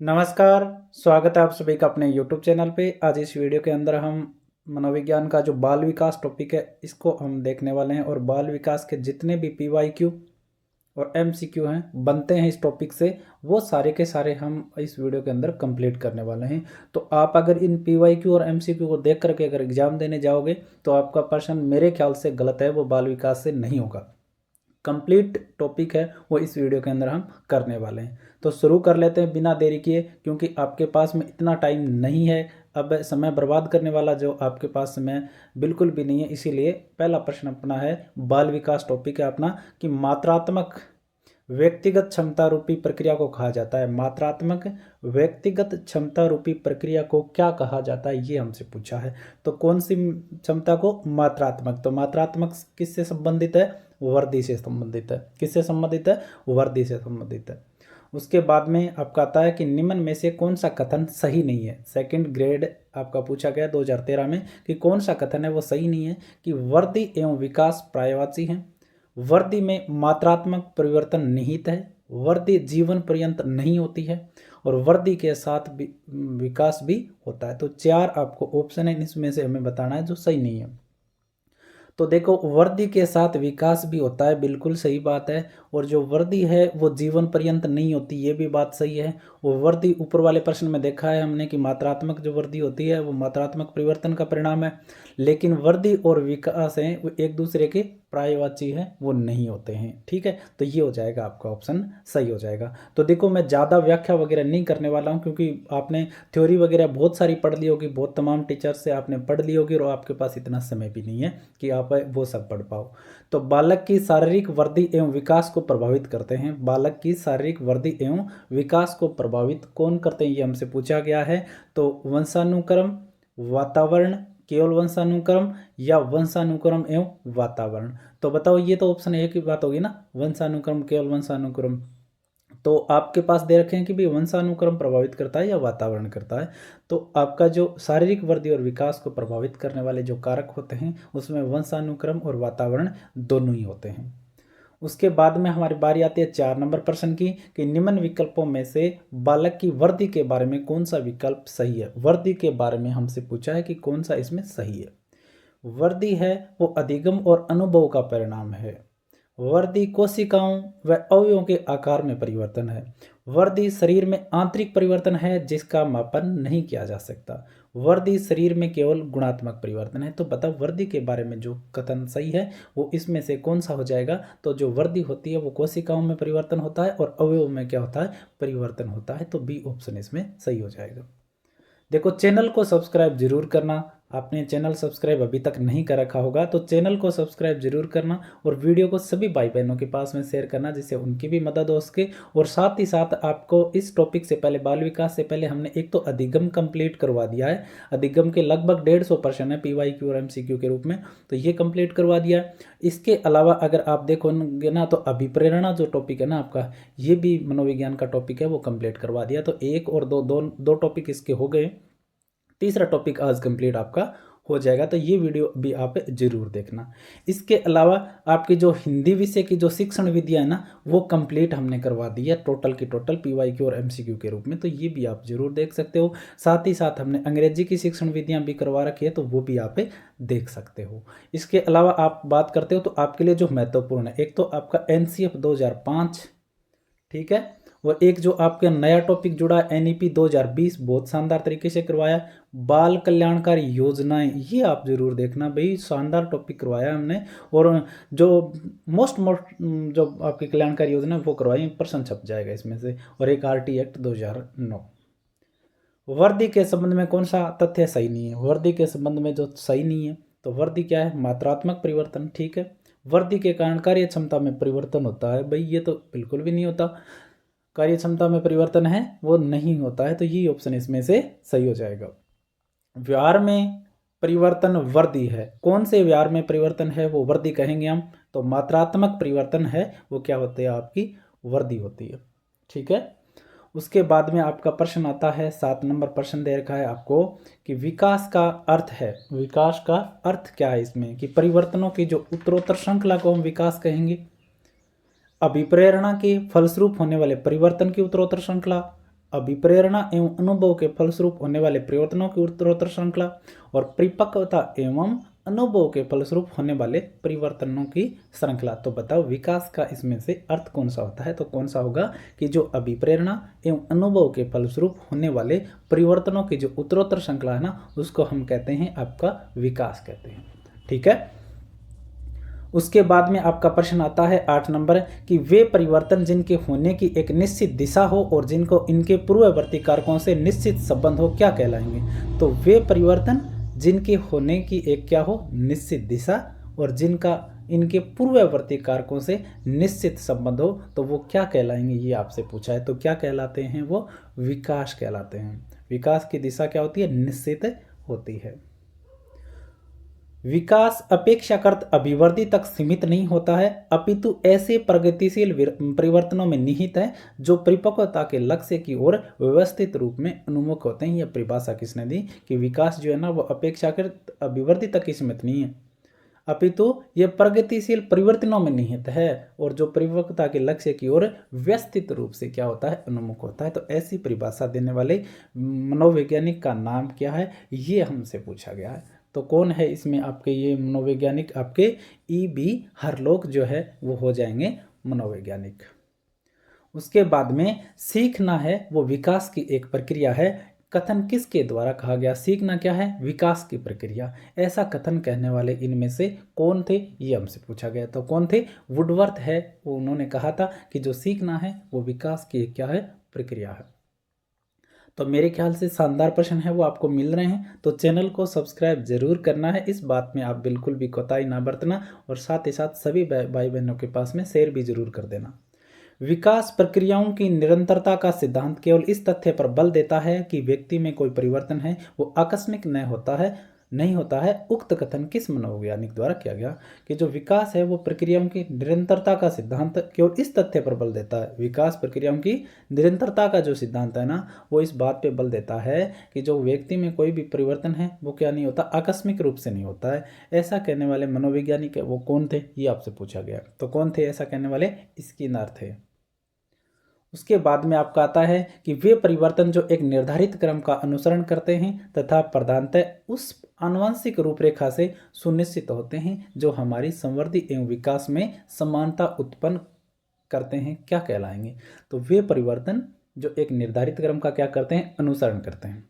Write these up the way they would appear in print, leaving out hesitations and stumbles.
नमस्कार, स्वागत है आप सभी का अपने यूट्यूब चैनल पे। आज इस वीडियो के अंदर हम मनोविज्ञान का जो बाल विकास टॉपिक है इसको हम देखने वाले हैं और बाल विकास के जितने भी पीवाईक्यू और एमसीक्यू हैं बनते हैं इस टॉपिक से, वो सारे के सारे हम इस वीडियो के अंदर कंप्लीट करने वाले हैं। तो आप अगर इन पीवाईक्यू और एमसीक्यू को देख करके अगर एग्जाम देने जाओगे तो आपका प्रश्न मेरे ख्याल से गलत है, वो बाल विकास से नहीं होगा। कंप्लीट टॉपिक है वो इस वीडियो के अंदर हम करने वाले हैं। तो शुरू कर लेते हैं बिना देरी किए, क्योंकि आपके पास में इतना टाइम नहीं है। अब समय बर्बाद करने वाला जो आपके पास समय बिल्कुल भी नहीं है। इसीलिए पहला प्रश्न अपना है, बाल विकास टॉपिक है अपना, कि मात्रात्मक व्यक्तिगत क्षमता रूपी प्रक्रिया को कहा जाता है। मात्रात्मक व्यक्तिगत क्षमता रूपी प्रक्रिया को क्या कहा जाता है, ये हमसे पूछा है। तो कौन सी क्षमता को? मात्रात्मक। तो मात्रात्मक किससे संबंधित है? वर्दी से संबंधित है। किससे संबंधित है? वर्दी से संबंधित है। उसके बाद में आपका आता है कि निम्न में से कौन सा कथन सही नहीं है। सेकंड ग्रेड आपका पूछा गया 2013 में कि कौन सा कथन है वो सही नहीं है, कि वर्दी एवं विकास पर्यायवाची हैं, वर्दी में मात्रात्मक परिवर्तन निहित है, वर्दी जीवन पर्यंत नहीं होती है, और वर्दी के साथ विकास भी होता है। तो चार आपको ऑप्शन है, इसमें से हमें बताना है जो सही नहीं है। तो देखो, वर्दी के साथ विकास भी होता है, बिल्कुल सही बात है। और जो वर्दी है वो जीवन पर्यंत नहीं होती, ये भी बात सही है। वो वर्दी ऊपर वाले प्रश्न में देखा है हमने कि मात्रात्मक जो वर्दी होती है वो मात्रात्मक परिवर्तन का परिणाम है, लेकिन वर्दी और विकास हैं वो एक दूसरे के पर्यायवाची हैं, वो नहीं होते हैं। ठीक है, तो ये हो जाएगा आपका ऑप्शन सही हो जाएगा। तो देखो, मैं ज़्यादा व्याख्या वगैरह नहीं करने वाला हूँ, क्योंकि आपने थ्योरी वगैरह बहुत सारी पढ़ ली होगी, बहुत तमाम टीचर से आपने पढ़ ली होगी, और आपके पास इतना समय भी नहीं है कि आप वो सब पढ़ पाओ। तो बालक की शारीरिक वृद्धि एवं विकास को प्रभावित करते हैं। बालक की शारीरिक वृद्धि एवं विकास को प्रभावित कौन करते हैं, ये हमसे पूछा गया है। तो वंशानुक्रम, वातावरण, केवल वंशानुक्रम, या वंशानुक्रम एवं वातावरण। तो बताओ, ये तो ऑप्शन एक ही बात होगी ना, वंशानुक्रम, केवल वंशानुक्रम। तो आपके पास दे रखे हैं कि भाई वंशानुक्रम प्रभावित करता है या वातावरण करता है। तो आपका जो शारीरिक वृद्धि और विकास को प्रभावित करने वाले जो कारक होते हैं उसमें वंशानुक्रम और वातावरण दोनों ही होते हैं। उसके बाद में हमारी बारी आती है 4 नंबर प्रश्न की, कि निम्न विकल्पों में से बालक की वृद्धि के बारे में कौन सा विकल्प सही है। वृद्धि के बारे में हमसे पूछा है कि कौन सा इसमें सही है। वृद्धि है वो अधिगम और अनुभव का परिणाम है। वृद्धि कोशिकाओं व अवयवों के आकार में परिवर्तन है। वृद्धि शरीर में आंतरिक परिवर्तन है जिसका मापन नहीं किया जा सकता। वृद्धि शरीर में केवल गुणात्मक परिवर्तन है। तो बताओ, वृद्धि के बारे में जो कथन सही है वो इसमें से कौन सा हो जाएगा। तो जो वृद्धि होती है वो कोशिकाओं में परिवर्तन होता है और अवयव में क्या होता है? परिवर्तन होता है। तो बी ऑप्शन इसमें सही हो जाएगा। देखो, चैनल को सब्सक्राइब जरूर करना। आपने चैनल सब्सक्राइब अभी तक नहीं कर रखा होगा तो चैनल को सब्सक्राइब जरूर करना, और वीडियो को सभी भाई बहनों के पास में शेयर करना जिससे उनकी भी मदद हो सके। और साथ ही साथ आपको इस टॉपिक से पहले, बाल विकास से पहले, हमने एक तो अधिगम कंप्लीट करवा दिया है। अधिगम के लगभग 150 प्रश्न है पीवाईक्यू और एमसीक्यू के रूप में, तो ये कंप्लीट करवा दिया है। इसके अलावा अगर आप देखोगे ना तो अभिप्रेरणा जो टॉपिक है ना आपका, ये भी मनोविज्ञान का टॉपिक है, वो कंप्लीट करवा दिया। तो एक और दो टॉपिक इसके हो गए। तीसरा टॉपिक आज कंप्लीट आपका हो जाएगा। तो ये वीडियो भी आप जरूर देखना। इसके अलावा आपकी जो हिंदी विषय की जो शिक्षण विधियाँ है ना वो कंप्लीट हमने करवा दी है, टोटल की टोटल पीवाईक्यू और एमसीक्यू के रूप में। तो ये भी आप जरूर देख सकते हो। साथ ही साथ हमने अंग्रेजी की शिक्षण विधियाँ भी करवा रखी है, तो वो भी आप देख सकते हो। इसके अलावा आप बात करते हो तो आपके लिए जो महत्वपूर्ण है, एक तो आपका NCF 2005, ठीक है, और एक जो आपका नया टॉपिक जुड़ा है NEP 2020, बहुत शानदार तरीके से करवाया। बाल कल्याणकारी योजनाएं, ये आप जरूर देखना भाई, शानदार टॉपिक करवाया हमने। और जो मोस्ट जो आपकी कल्याणकारी योजना है वो करवाई, प्रश्न छप जाएगा इसमें से। और एक RT एक्ट 2009। वर्दी के संबंध में कौन सा तथ्य सही नहीं है? वर्दी के संबंध में जो सही नहीं है, तो वर्दी क्या है? मात्रात्मक परिवर्तन। ठीक है, वर्दी के कारण कार्य क्षमता में परिवर्तन होता है, भाई ये तो बिल्कुल भी नहीं होता। कार्य क्षमता में परिवर्तन है वो नहीं होता है, तो ये ऑप्शन इसमें से सही हो जाएगा। व्यवहार में परिवर्तन वृद्धि है, कौन से व्यवहार में परिवर्तन है वो वृद्धि कहेंगे हम। तो मात्रात्मक परिवर्तन है वो क्या होते हैं? आपकी वृद्धि होती है। ठीक है, उसके बाद में आपका प्रश्न आता है 7 नंबर प्रश्न दे रखा है आपको, कि विकास का अर्थ है। विकास का अर्थ क्या है इसमें? कि परिवर्तनों की जो उत्तरोत्तर श्रृंखला को हम विकास कहेंगे। अभिप्रेरणा के फलस्वरूप होने वाले परिवर्तन की उत्तरोत्तर श्रृंखला, अभिप्रेरणा एवं अनुभव के फलस्वरूप होने वाले परिवर्तनों की उत्तरोत्तर श्रृंखला और परिपक्वता एवं अनुभव के फलस्वरूप होने वाले परिवर्तनों की श्रृंखला। तो बताओ विकास का इसमें से अर्थ कौन सा होता है? तो कौन सा होगा कि जो अभिप्रेरणा एवं अनुभव के फलस्वरूप होने वाले परिवर्तनों की जो उत्तरोत्तर श्रृंखला है ना, उसको हम कहते हैं आपका विकास कहते हैं। ठीक है। उसके बाद में आपका प्रश्न आता है 8 नंबर कि वे परिवर्तन जिनके होने की एक निश्चित दिशा हो और जिनको इनके पूर्ववर्ती कारकों से निश्चित संबंध हो क्या कहलाएंगे? तो वे परिवर्तन जिनके होने की एक क्या हो निश्चित दिशा और जिनका इनके पूर्ववर्ती कारकों से निश्चित संबंध हो तो वो क्या कहलाएंगे, ये आपसे पूछा है। तो क्या कहलाते हैं? वो विकास कहलाते हैं। विकास की दिशा क्या होती है? निश्चित होती है। विकास अपेक्षाकृत अभिवृद्धि तक सीमित नहीं होता है, अपितु ऐसे प्रगतिशील परिवर्तनों में निहित है जो परिपक्वता के लक्ष्य की ओर व्यवस्थित रूप में उन्मुख होते हैं। यह परिभाषा किसने दी कि विकास जो है ना वो अपेक्षाकृत अभिवृद्धि तक ही सीमित नहीं है, अपितु ये प्रगतिशील परिवर्तनों में निहित है और जो परिपक्वता के लक्ष्य की ओर व्यवस्थित रूप से क्या होता है? उन्मुख होता है। तो ऐसी परिभाषा देने वाले मनोवैज्ञानिक का नाम क्या है? ये हमसे पूछा गया है। तो कौन है इसमें आपके ये मनोवैज्ञानिक? आपके E.B. हरलोक जो है वो हो जाएंगे मनोवैज्ञानिक। उसके बाद में सीखना है वो विकास की एक प्रक्रिया है। कथन किसके द्वारा कहा गया? सीखना क्या है? विकास की प्रक्रिया। ऐसा कथन कहने वाले इनमें से कौन थे? ये हमसे पूछा गया। तो कौन थे? वुडवर्थ है, वो उन्होंने कहा था कि जो सीखना है वो विकास की क्या है? प्रक्रिया है। तो मेरे ख्याल से शानदार प्रश्न है वो आपको मिल रहे हैं, तो चैनल को सब्सक्राइब जरूर करना है। इस बात में आप बिल्कुल भी कोताही ना बरतना और साथ ही साथ सभी भाई बहनों के पास में शेयर भी जरूर कर देना। विकास प्रक्रियाओं की निरंतरता का सिद्धांत केवल इस तथ्य पर बल देता है कि व्यक्ति में कोई परिवर्तन है वो आकस्मिक नहीं होता है। उक्त कथन किस मनोवैज्ञानिक द्वारा किया गया कि जो विकास है वो प्रक्रियाओं की निरंतरता का सिद्धांत केवल इस तथ्य पर बल देता है। विकास प्रक्रियाओं की निरंतरता का जो सिद्धांत है ना वो इस बात पे बल देता है कि जो व्यक्ति में कोई भी परिवर्तन है वो क्या नहीं होता? आकस्मिक रूप से नहीं होता है। ऐसा कहने वाले मनोवैज्ञानिक है वो कौन थे? ये आपसे पूछा गया। तो कौन थे ऐसा कहने वाले? स्किनर थे। उसके बाद में आपका आता है कि वे परिवर्तन जो एक निर्धारित क्रम का अनुसरण करते हैं तथा प्रधानतः उस आनुवंशिक रूपरेखा से सुनिश्चित होते हैं जो हमारी संवृद्धि एवं विकास में समानता उत्पन्न करते हैं क्या कहलाएंगे? तो वे परिवर्तन जो एक निर्धारित क्रम का क्या करते हैं? अनुसरण करते हैं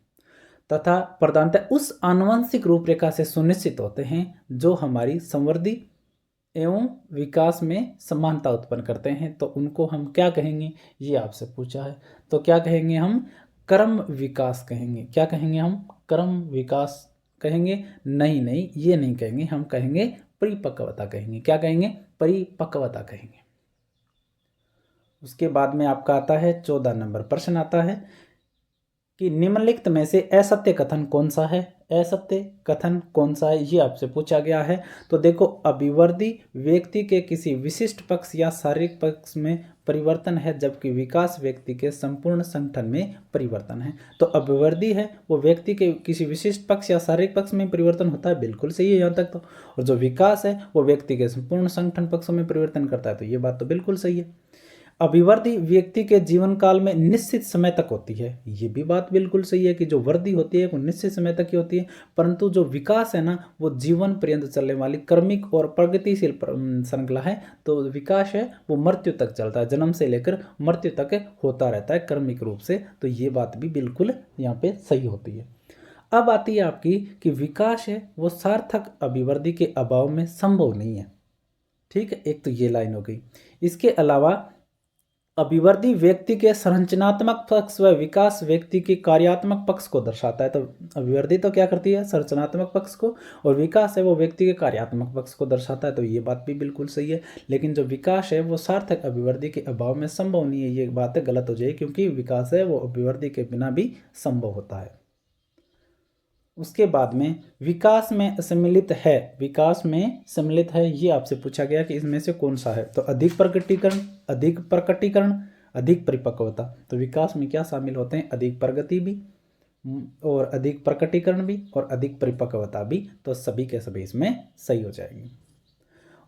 तथा प्रधानतः उस आनुवंशिक रूपरेखा से सुनिश्चित होते हैं जो हमारी संवृद्धि एवं विकास में समानता उत्पन्न करते हैं। तो उनको हम क्या कहेंगे? ये आपसे पूछा है। तो क्या कहेंगे हम? क्रम विकास कहेंगे। क्या कहेंगे हम? क्रम विकास कहेंगे? नहीं, ये नहीं कहेंगे, हम कहेंगे परिपक्वता कहेंगे। क्या कहेंगे? परिपक्वता कहेंगे। उसके बाद में आपका आता है 14 नंबर प्रश्न आता है कि निम्नलिखित में से असत्य कथन कौन सा है? असत्य कथन कौन सा है ये आपसे पूछा गया है। तो देखो, अभिवृद्धि व्यक्ति के किसी विशिष्ट पक्ष या शारीरिक पक्ष में परिवर्तन है जबकि विकास व्यक्ति के संपूर्ण संगठन में परिवर्तन है। तो अभिवृद्धि है वो व्यक्ति के किसी विशिष्ट पक्ष या शारीरिक पक्ष में परिवर्तन होता है, बिल्कुल सही है यहाँ तक तो। और जो विकास है वो व्यक्ति के संपूर्ण संगठन पक्षों में परिवर्तन करता है, तो ये बात तो बिल्कुल सही है। अभिवृद्धि व्यक्ति के जीवन काल में निश्चित समय तक होती है, ये भी बात बिल्कुल सही है कि जो वृद्धि होती है वो निश्चित समय तक ही होती है, परंतु जो विकास है ना वो जीवन पर्यंत चलने वाली क्रमिक और प्रगतिशील श्रृंखला है। तो विकास है वो मृत्यु तक चलता है, जन्म से लेकर मृत्यु तक होता रहता है क्रमिक रूप से। तो ये बात भी बिल्कुल यहाँ पे सही होती है। अब आती है आपकी कि विकास है वो सार्थक अभिवृद्धि के अभाव में संभव नहीं है। ठीक है, एक तो ये लाइन हो गई। इसके अलावा अभिवृद्धि व्यक्ति के संरचनात्मक पक्ष व विकास व्यक्ति के कार्यात्मक पक्ष को दर्शाता है। तो अभिवृद्धि तो क्या करती है? संरचनात्मक पक्ष को, और विकास है वो व्यक्ति के कार्यात्मक पक्ष को दर्शाता है। तो ये बात भी बिल्कुल सही है। लेकिन जो विकास है वो सार्थक अभिवृद्धि के अभाव में संभव नहीं है, ये बात गलत हो जाएगी, क्योंकि विकास है वो अभिवृद्धि के बिना भी संभव होता है। उसके बाद में विकास में सम्मिलित है, विकास में सम्मिलित है ये आपसे पूछा गया कि इसमें से कौन सा है? तो अधिक प्रकटीकरण, अधिक परिपक्वता। तो विकास में क्या शामिल होते हैं? अधिक प्रगति भी और अधिक प्रकटीकरण भी और अधिक परिपक्वता भी। तो सभी के सभी इसमें सही हो जाएंगे।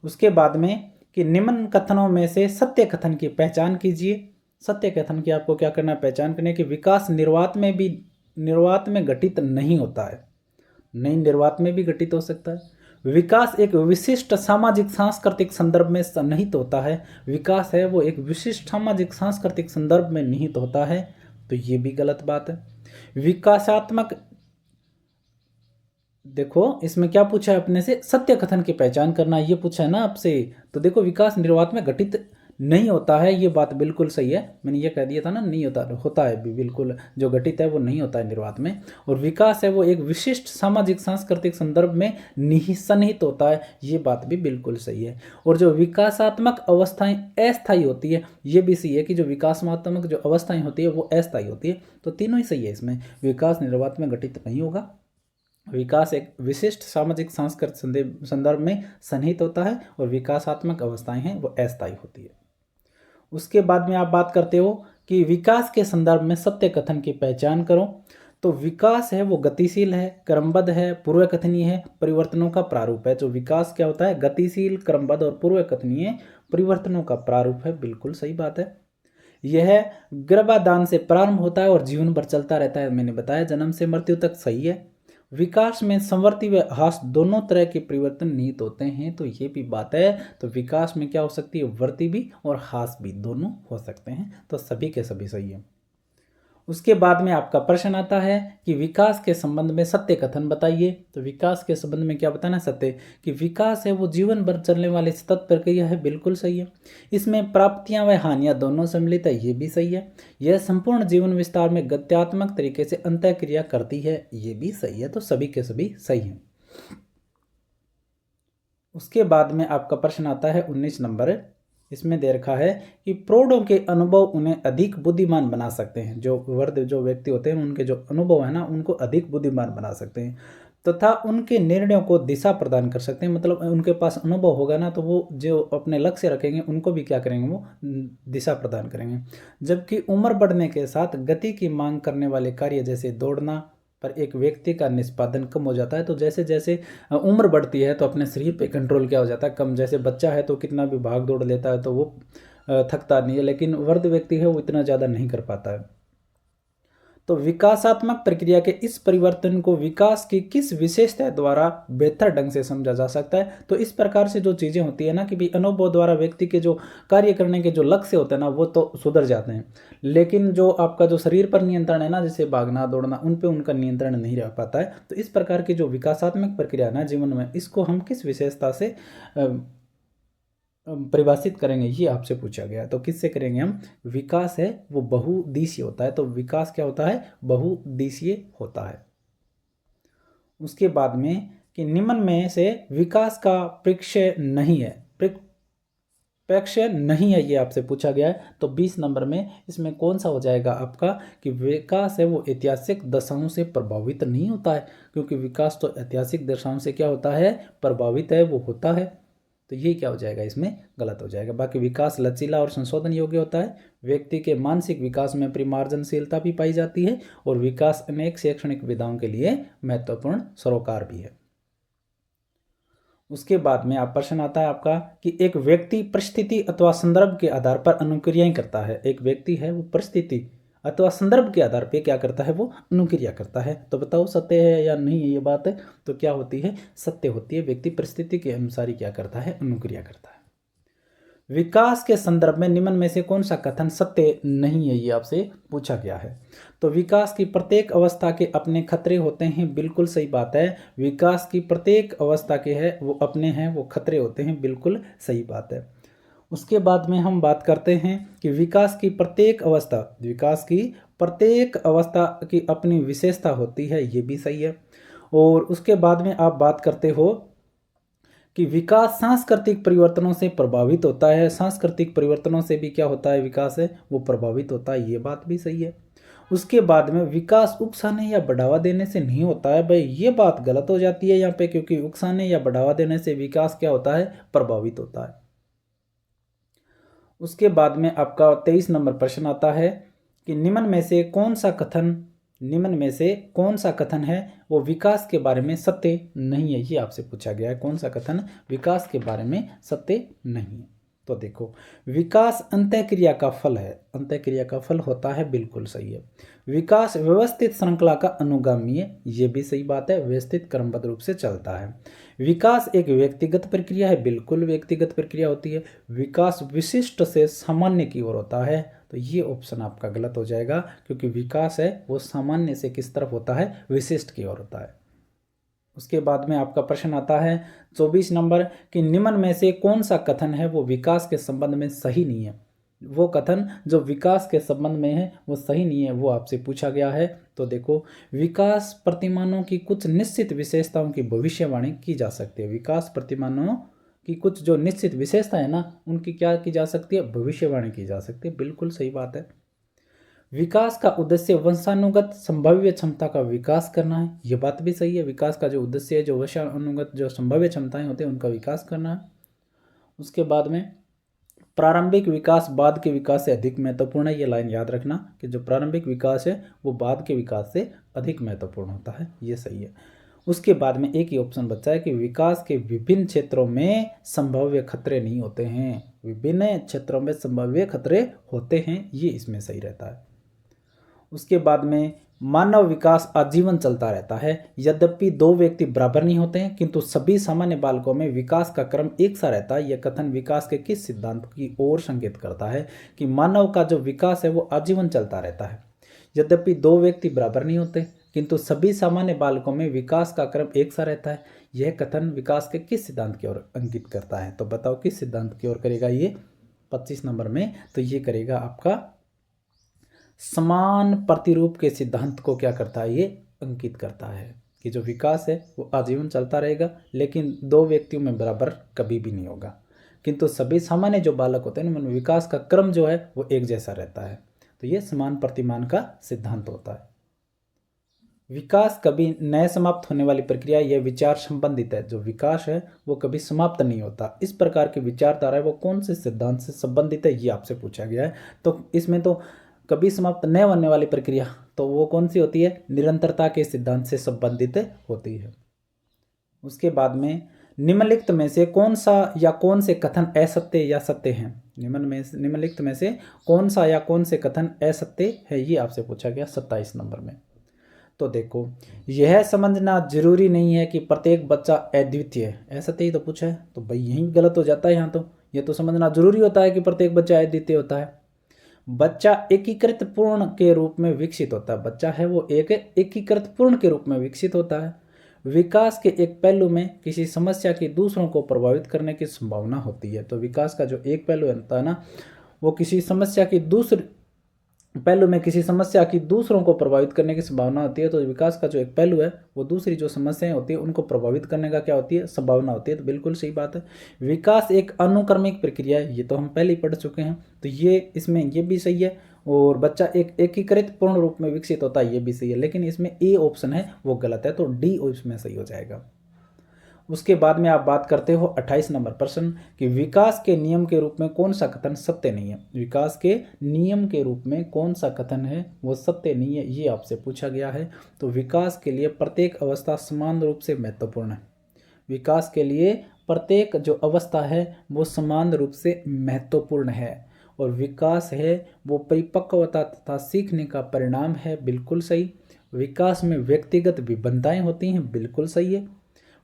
उसके बाद में कि निम्न कथनों में से सत्य कथन की पहचान कीजिए। सत्य कथन की आपको क्या करना है, पहचान करनी है कि विकास निर्वात में घटित नहीं होता है, नहीं निर्वात में भी घटित हो सकता है। विकास एक विशिष्ट सामाजिक सांस्कृतिक संदर्भ में सन्निहित होता है। विकास है वो एक विशिष्ट सामाजिक सांस्कृतिक संदर्भ में निहित होता है, तो ये भी गलत बात है। विकासात्मक, देखो इसमें क्या पूछा है अपने से, सत्य कथन की पहचान करना, ये पूछा है ना आपसे। तो देखो विकास निर्वात में घटित नहीं होता है, ये बात बिल्कुल सही है। मैंने ये कह दिया था ना, नहीं होता, होता है भी बिल्कुल, जो घटित है वो नहीं होता है निर्वात में। और विकास है वो एक विशिष्ट सामाजिक सांस्कृतिक संदर्भ में सन्निहित होता है, ये बात भी बिल्कुल सही है। और जो विकासात्मक अवस्थाएं अस्थायी होती है, ये भी सही है कि जो विकासात्मक जो अवस्थाएं होती है वो अस्थायी होती है। तो तीनों ही सही है इसमें। विकास निर्वात में घटित नहीं होगा, विकास एक विशिष्ट सामाजिक सांस्कृतिक संदर्भ में सन्निहित होता है, और विकासात्मक अवस्थाएं हैं वो अस्थायी होती है। उसके बाद में आप बात करते हो कि विकास के संदर्भ में सत्य कथन की पहचान करो। तो विकास है वो गतिशील है, क्रमबद्ध है, पूर्वकथनीय है, परिवर्तनों का प्रारूप है। जो विकास क्या होता है, गतिशील, क्रमबद्ध और पूर्वकथनीय परिवर्तनों का प्रारूप है, बिल्कुल सही बात है। यह गर्भाधान से प्रारंभ होता है और जीवन भर चलता रहता है, मैंने बताया जन्म से मृत्यु तक, सही है। विकास में संवर्ती व ह्रास दोनों तरह के परिवर्तन निहित होते हैं, तो ये भी बात है। तो विकास में क्या हो सकती है, वृद्धि भी और ह्रास भी दोनों हो सकते हैं, तो सभी के सभी सही है। उसके बाद में आपका प्रश्न आता है कि विकास के संबंध में सत्य कथन बताइए। तो विकास के संबंध में क्या बताना, सत्य कि विकास है वो जीवन भर चलने वाली सतत प्रक्रिया है, बिल्कुल सही है। इसमें प्राप्तियां व हानियां दोनों सम्मिलित है, ये भी सही है। यह संपूर्ण जीवन विस्तार में गत्यात्मक तरीके से अंतःक्रिया करती है, ये भी सही है। तो सभी के सभी सही हैं। उसके बाद में आपका प्रश्न आता है 19 नंबर। इसमें दे रखा है कि प्रौढ़ों के अनुभव उन्हें अधिक बुद्धिमान बना सकते हैं। जो व्यक्ति होते हैं उनके जो अनुभव है ना, उनको अधिक बुद्धिमान बना सकते हैं तथा उनके निर्णयों को दिशा प्रदान कर सकते हैं। मतलब उनके पास अनुभव होगा ना, तो वो जो अपने लक्ष्य रखेंगे उनको भी क्या करेंगे, वो दिशा प्रदान करेंगे। जबकि उम्र बढ़ने के साथ गति की मांग करने वाले कार्य जैसे दौड़ना पर एक व्यक्ति का निष्पादन कम हो जाता है। तो जैसे जैसे उम्र बढ़ती है तो अपने शरीर पे कंट्रोल क्या हो जाता है, कम। जैसे बच्चा है तो कितना भी भाग दौड़ लेता है तो वो थकता नहीं है, लेकिन वृद्ध व्यक्ति है वो इतना ज़्यादा नहीं कर पाता है। तो विकासात्मक प्रक्रिया के इस परिवर्तन को विकास की किस विशेषता द्वारा बेहतर ढंग से समझा जा सकता है। तो इस प्रकार से जो चीज़ें होती है ना कि भाई अनुभव द्वारा व्यक्ति के जो कार्य करने के जो लक्ष्य होते हैं ना, वो तो सुधर जाते हैं, लेकिन जो आपका जो शरीर पर नियंत्रण है ना, जैसे भागना दौड़ना, उन पे उनका नियंत्रण नहीं रह पाता है। तो इस प्रकार की जो विकासात्मक प्रक्रिया है ना जीवन में, इसको हम किस विशेषता से परिभाषित करेंगे, ये आपसे पूछा गया। तो किससे करेंगे हम, विकास है वो बहुदिशीय होता है। तो विकास क्या होता है, बहुदिशीय होता है। उसके बाद में कि निम्न में से विकास का प्रेक्ष्य नहीं है, प्रेक्ष्य नहीं है, ये आपसे पूछा गया है। तो 20 नंबर में इसमें कौन सा हो जाएगा आपका कि विकास है वो ऐतिहासिक दशाओं से प्रभावित नहीं होता है, क्योंकि विकास तो ऐतिहासिक दशाओं से क्या होता है, प्रभावित है वो होता है। तो ये क्या हो जाएगा, इसमें गलत हो जाएगा। बाकी विकास लचीला और संशोधन योग्य होता है। व्यक्ति के मानसिक विकास में परिमार्जनशीलता भी पाई जाती है, और विकास अनेक शैक्षणिक विधाओं के लिए महत्वपूर्ण सरोकार भी है। उसके बाद में आप प्रश्न आता है आपका कि एक व्यक्ति परिस्थिति अथवा संदर्भ के आधार पर अनुक्रियाएं करता है। एक व्यक्ति है वो परिस्थिति अथवा संदर्भ के आधार पे क्या करता है, वो अनुक्रिया करता है। तो बताओ सत्य है या नहीं है ये बात है। तो क्या होती है, सत्य होती है। व्यक्ति परिस्थिति के अनुसार ही क्या करता है, अनुक्रिया करता है। विकास के संदर्भ में निम्न में से कौन सा कथन सत्य नहीं है, ये आपसे पूछा गया है। तो विकास की प्रत्येक अवस्था के अपने खतरे होते हैं, बिल्कुल सही बात है। विकास की प्रत्येक अवस्था के है वो अपने हैं, वो खतरे होते हैं, बिल्कुल सही बात है। उसके बाद में हम बात करते हैं कि विकास की प्रत्येक अवस्था की अपनी विशेषता होती है, ये भी सही है। और उसके बाद में आप बात करते हो कि विकास सांस्कृतिक परिवर्तनों से प्रभावित होता है। सांस्कृतिक परिवर्तनों से भी क्या होता है, विकास है वो प्रभावित होता है, ये बात भी सही है। उसके बाद में विकास उकसाने या बढ़ावा देने से नहीं होता है, भाई ये बात गलत हो जाती है यहाँ पे, क्योंकि उकसाने या बढ़ावा देने से विकास क्या होता है, प्रभावित होता है। उसके बाद में आपका 23 नंबर प्रश्न आता है कि निम्न में से कौन सा कथन है वो विकास के बारे में सत्य नहीं है। ये आपसे पूछा गया है, कौन सा कथन विकास के बारे में सत्य नहीं है। तो देखो, विकास अंतःक्रिया का फल है, अंतःक्रिया का फल होता है, बिल्कुल सही है। विकास व्यवस्थित श्रृंखला का अनुगामी है, ये भी सही बात है, व्यवस्थित क्रमबद्ध रूप से चलता है। विकास एक व्यक्तिगत प्रक्रिया है, बिल्कुल व्यक्तिगत प्रक्रिया होती है। विकास विशिष्ट से सामान्य की ओर होता है, तो ये ऑप्शन आपका गलत हो जाएगा, क्योंकि विकास है वो सामान्य से किस तरफ होता है, विशिष्ट की ओर होता है। उसके बाद में आपका प्रश्न आता है 24 नंबर कि निम्न में से कौन सा कथन है वो विकास के संबंध में सही नहीं है। वो कथन जो विकास के संबंध में है वो सही नहीं है, वो आपसे पूछा गया है। तो देखो, विकास प्रतिमानों की कुछ निश्चित विशेषताओं की भविष्यवाणी की जा सकती है। विकास प्रतिमानों की कुछ जो निश्चित विशेषता है ना, उनकी क्या की जा सकती है, भविष्यवाणी की जा सकती है, बिल्कुल सही बात है। विकास का उद्देश्य वंशानुगत संभाव्य क्षमता का विकास करना है, ये बात भी सही है। विकास का जो उद्देश्य है, जो वंशानुगत जो संभाव्य क्षमताएं होती हैं उनका विकास करना है। उसके बाद में प्रारंभिक विकास बाद के विकास से अधिक महत्वपूर्ण है, ये लाइन याद रखना कि जो प्रारंभिक विकास है वो बाद के विकास से अधिक महत्वपूर्ण होता है, ये सही है। उसके बाद में एक ही ऑप्शन बचा है कि विकास के विभिन्न क्षेत्रों में संभाव्य खतरे नहीं होते हैं, विभिन्न क्षेत्रों में संभाव्य खतरे होते हैं, ये इसमें सही रहता है। उसके बाद में मानव विकास आजीवन चलता रहता है, यद्यपि दो व्यक्ति बराबर नहीं होते हैं किंतु सभी सामान्य बालकों में विकास का क्रम एक सा रहता है। यह कथन विकास के किस सिद्धांत की ओर संकेत करता है कि मानव का जो विकास है वो आजीवन चलता रहता है, यद्यपि दो व्यक्ति बराबर नहीं होते किंतु सभी सामान्य बालकों में विकास का क्रम एक सा रहता है। यह कथन विकास के किस सिद्धांत की ओर अंकित करता है, तो बताओ किस सिद्धांत की ओर करेगा ये 25 नंबर में, तो ये करेगा आपका समान प्रतिरूप के सिद्धांत को क्या करता है, ये अंकित करता है कि जो विकास है वो आजीवन चलता रहेगा, लेकिन दो व्यक्तियों में बराबर कभी भी नहीं होगा, किंतु सभी सामान्य जो बालक होते हैं उनमें विकास का क्रम जो है वो एक जैसा रहता है। तो ये समान प्रतिमान का सिद्धांत होता है। विकास कभी नए समाप्त होने वाली प्रक्रिया या विचार संबंधित है, जो विकास है वो कभी समाप्त नहीं होता। इस प्रकार की विचारधारा है वो कौन से सिद्धांत से संबंधित है, ये आपसे पूछा गया है। तो इसमें तो कभी समाप्त न होने वाली प्रक्रिया, तो वो कौन सी होती है, निरंतरता के सिद्धांत से संबंधित होती है। उसके बाद में निम्नलिखित में से कौन सा या कौन से कथन असत्य या सत्य हैं, निम्नलिखित में से कौन सा या कौन से कथन असत्य है, ये आपसे पूछा गया 27 नंबर में। तो देखो, यह समझना जरूरी नहीं है कि प्रत्येक बच्चा अद्वितीय है, असत्य ही तो पूछा है, तो भाई यही गलत हो जाता है यहाँ। तो ये तो समझना जरूरी होता है कि प्रत्येक बच्चा अद्वितीय होता है। बच्चा एकीकृत पूर्ण के रूप में विकसित होता है, बच्चा है वो एक एकीकृत पूर्ण के रूप में विकसित होता है। विकास के एक पहलू में किसी समस्या की दूसरों को प्रभावित करने की संभावना होती है। तो विकास का जो एक पहलू होता है ना, वो किसी समस्या की दूसरे पहलू में किसी समस्या की दूसरों को प्रभावित करने की संभावना होती है। तो विकास का जो एक पहलू है वो दूसरी जो समस्याएं होती है उनको प्रभावित करने का क्या होती है, संभावना होती है। तो बिल्कुल सही बात है। विकास एक अनुक्रमिक प्रक्रिया है, ये तो हम पहले ही पढ़ चुके हैं, तो ये इसमें ये भी सही है। और बच्चा एक एकीकृत पूर्ण रूप में विकसित होता है, ये भी सही है, लेकिन इसमें ए ऑप्शन है वो गलत है, तो डी इसमें सही हो जाएगा। उसके बाद में आप बात करते हो 28 नंबर प्रश्न कि विकास के नियम के रूप में कौन सा कथन सत्य नहीं है। विकास के नियम के रूप में कौन सा कथन है वो सत्य नहीं है, ये आपसे पूछा गया है। तो विकास के लिए प्रत्येक अवस्था समान रूप से महत्वपूर्ण है। विकास के लिए प्रत्येक जो अवस्था है वो समान रूप से महत्वपूर्ण है, और विकास है वो परिपक्वता तथा सीखने का परिणाम है, बिल्कुल सही। विकास में व्यक्तिगत विभिन्नताएं होती हैं, बिल्कुल सही है।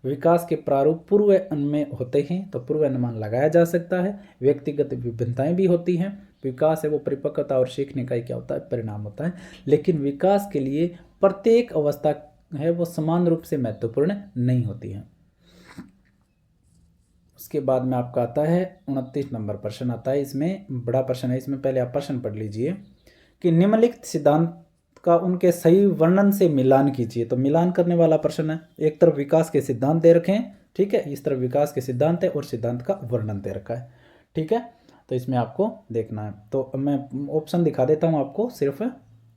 विकास के प्रारूप पूर्व में होते हैं, तो पूर्व अनुमान लगाया जा सकता है। व्यक्तिगत विभिन्नताएं भी होती हैं। विकास है वो परिपक्वता और सीखने का ही क्या होता है, परिणाम होता है। लेकिन विकास के लिए प्रत्येक अवस्था है वो समान रूप से महत्वपूर्ण नहीं होती है। उसके बाद में आपका आता है 29 नंबर प्रश्न आता है, इसमें बड़ा प्रश्न है, इसमें पहले आप प्रश्न पढ़ लीजिए कि निम्नलिखित सिद्धांत का उनके सही वर्णन से मिलान कीजिए। तो मिलान करने वाला प्रश्न है। एक तरफ विकास के सिद्धांत दे रखे हैं, ठीक है, इस तरफ विकास के सिद्धांत है और सिद्धांत का वर्णन दे रखा है, ठीक है। तो इसमें आपको देखना है, तो मैं ऑप्शन दिखा देता हूँ आपको, सिर्फ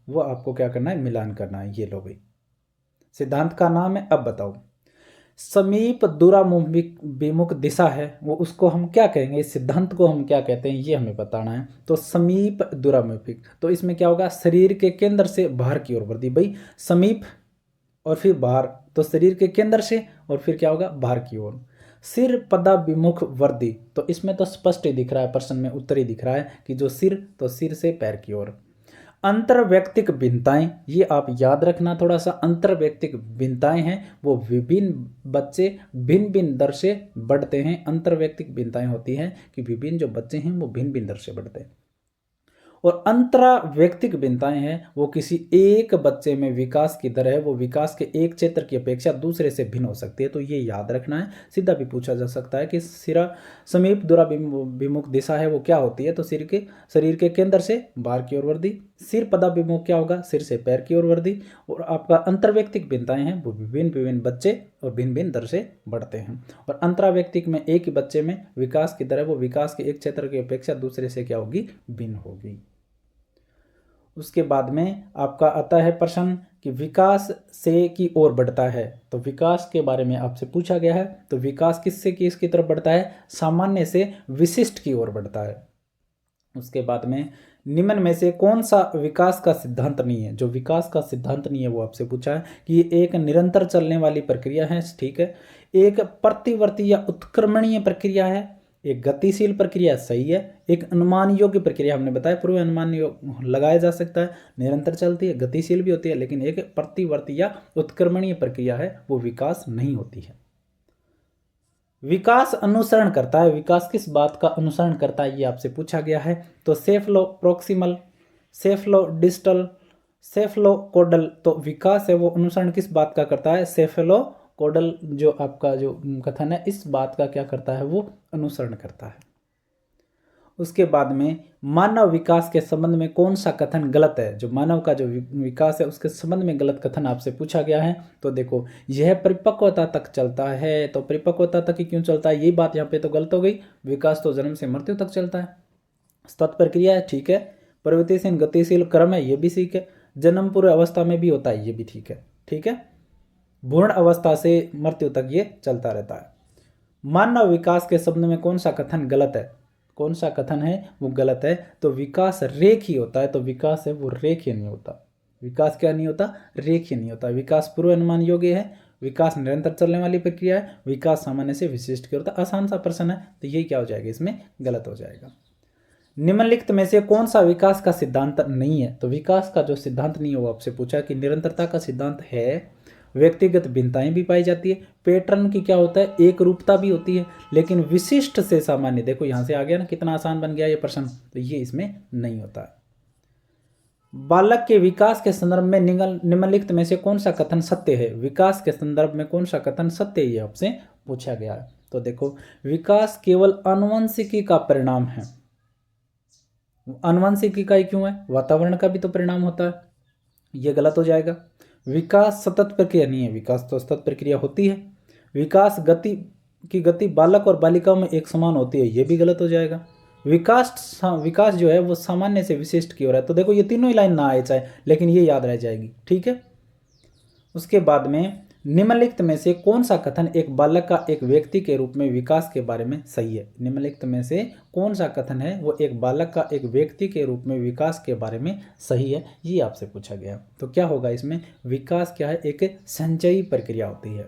वो आपको क्या करना है, मिलान करना है। ये लो भाई, सिद्धांत का नाम है, अब बताओ। समीप दूराभिमुख दिशा है वो, उसको हम क्या कहेंगे, इस सिद्धांत को हम क्या कहते हैं, ये हमें बताना है। तो समीप दूराभिमुख, तो इसमें क्या होगा, शरीर के केंद्र से बाहर की ओर वृद्धि। भाई समीप और फिर बाहर, तो शरीर के केंद्र से और फिर क्या होगा, बाहर की ओर। सिर पदाभिमुख वर्दी, तो इसमें तो स्पष्ट ही दिख रहा है, प्रश्न में उत्तर ही दिख रहा है कि जो सिर, तो सिर से पैर की ओर। अंतर व्यक्तिक भिन्नताएं, ये आप याद रखना थोड़ा सा। अंतर व्यक्तिक भिन्नताएं हैं वो विभिन्न बच्चे भिन्न भिन्न दर से बढ़ते हैं। अंतर व्यक्तिक भिन्नताएं होती हैं कि विभिन्न जो बच्चे हैं वो भिन्न भिन्न दर से बढ़ते हैं। और अंतरा व्यक्तिक भिन्नताएं हैं वो किसी एक बच्चे में विकास की दर है वो विकास के एक क्षेत्र की अपेक्षा दूसरे से भिन्न हो सकती है। तो ये याद रखना है। सीधा भी पूछा जा सकता है कि सिरा समीप दूराभिमुख दिशा है वो क्या होती है, तो शरीर के केंद्र से बाहर की ओर वर्दी। सिर पदाभिमुख क्या होगा, सिर से पैर की ओर वर्दी। और आपका अंतर्व्यक्तिक भिन्नताएं हैं वो विभिन्न विभिन्न बच्चे और भिन्न भिन्न दर से बढ़ते हैं। और अंतराव्यक्तिक में एक ही बच्चे में विकास की दर है वो विकास के एक क्षेत्र की अपेक्षा दूसरे से क्या होगी, भिन्न होगी। उसके बाद में आपका आता है प्रश्न कि विकास से की ओर बढ़ता है, तो विकास के बारे में आपसे पूछा गया है। तो विकास किससे किसकी तरफ बढ़ता है, सामान्य से विशिष्ट की ओर बढ़ता है। उसके बाद में निम्न में से कौन सा विकास का सिद्धांत नहीं है, जो विकास का सिद्धांत नहीं है वो आपसे पूछा है कि ये एक निरंतर चलने वाली प्रक्रिया है, ठीक है। एक प्रतिवर्ती या उत्क्रमणीय प्रक्रिया है, एक गतिशील प्रक्रिया, सही है। एक अनुमान योग्य प्रक्रिया, हमने बताया पूर्व अनुमान लगाया जा सकता है, निरंतर चलती है, गतिशील भी होती है। लेकिन एक प्रतिवर्ती या उत्क्रमणीय प्रक्रिया है वो विकास नहीं होती है। विकास अनुसरण करता है, विकास किस बात का अनुसरण करता है ये आपसे पूछा गया है। तो सेफलो प्रोक्सिमल, सेफलो डिस्टल, सेफलो कोडल, तो विकास है वो अनुसरण किस बात का करता है, सेफलो कोडल जो आपका जो कथन है इस बात का क्या करता है, वो अनुसरण करता है। उसके बाद में मानव विकास के संबंध में कौन सा कथन गलत है, जो मानव का जो विकास है उसके संबंध में गलत कथन आपसे पूछा गया है। तो देखो यह परिपक्वता तक चलता है, तो परिपक्वता तक ही क्यों चलता है, ये बात यहाँ पे तो गलत हो गई। विकास तो जन्म से मृत्यु तक चलता है। सतत प्रक्रिया है, ठीक है। प्रवृत्तिशील गतिशील क्रम है, ये भी ठीक है। जन्म पूर्व अवस्था में भी होता है, ये भी ठीक है, ठीक है। भ्रूण अवस्था से मृत्यु तक ये चलता रहता है। मानव विकास के संबंध में कौन सा कथन गलत है, कौन सा कथन है वो गलत है। तो विकास रेखीय होता है, तो विकास है वो रेखीय नहीं होता। विकास क्या नहीं होता, रेखीय नहीं होता। विकास पूर्व अनुमान योग्य है, विकास निरंतर चलने वाली प्रक्रिया है, विकास सामान्य से विशिष्ट की ओर। आसान सा प्रश्न है, तो ये क्या हो जाएगा, इसमें गलत हो जाएगा। निम्नलिखित में से कौन सा विकास का सिद्धांत नहीं है, तो विकास का जो सिद्धांत नहीं है वो आपसे पूछा कि निरंतरता का सिद्धांत है, व्यक्तिगत भिन्नताएं भी पाई जाती है, पैटर्न की क्या होता है, एक रूपता भी होती है, लेकिन विशिष्ट से सामान्य, देखो यहां से आ गया ना, कितना आसान बन गया ये प्रश्न, तो ये इसमें नहीं होता है। बालक के विकास के संदर्भ में निम्नलिखित में से कौन सा कथन सत्य है, विकास के संदर्भ में कौन सा कथन सत्य है ये आपसे पूछा गया है। तो देखो विकास केवल आनुवंशिकी का परिणाम है। आनुवंशिकी का ही क्यों है, वातावरण का भी तो परिणाम होता है, ये गलत हो जाएगा। विकास सतत प्रक्रिया नहीं है, विकास तो सतत प्रक्रिया होती है। विकास गति बालक और बालिकाओं में एक समान होती है, ये भी गलत हो जाएगा। विकास जो है वो सामान्य से विशिष्ट की ओर है। तो देखो ये तीनों ही लाइन ना आए चाहे, लेकिन ये याद रह जाएगी, ठीक है। उसके बाद में निम्नलिखित में से कौन सा कथन एक बालक का एक व्यक्ति के रूप में विकास के बारे में सही है, निम्नलिखित में से कौन सा कथन है वो एक बालक का एक व्यक्ति के रूप में विकास के बारे में सही है, ये आपसे पूछा गया। तो क्या होगा इसमें, विकास क्या है, एक संचयी प्रक्रिया होती है।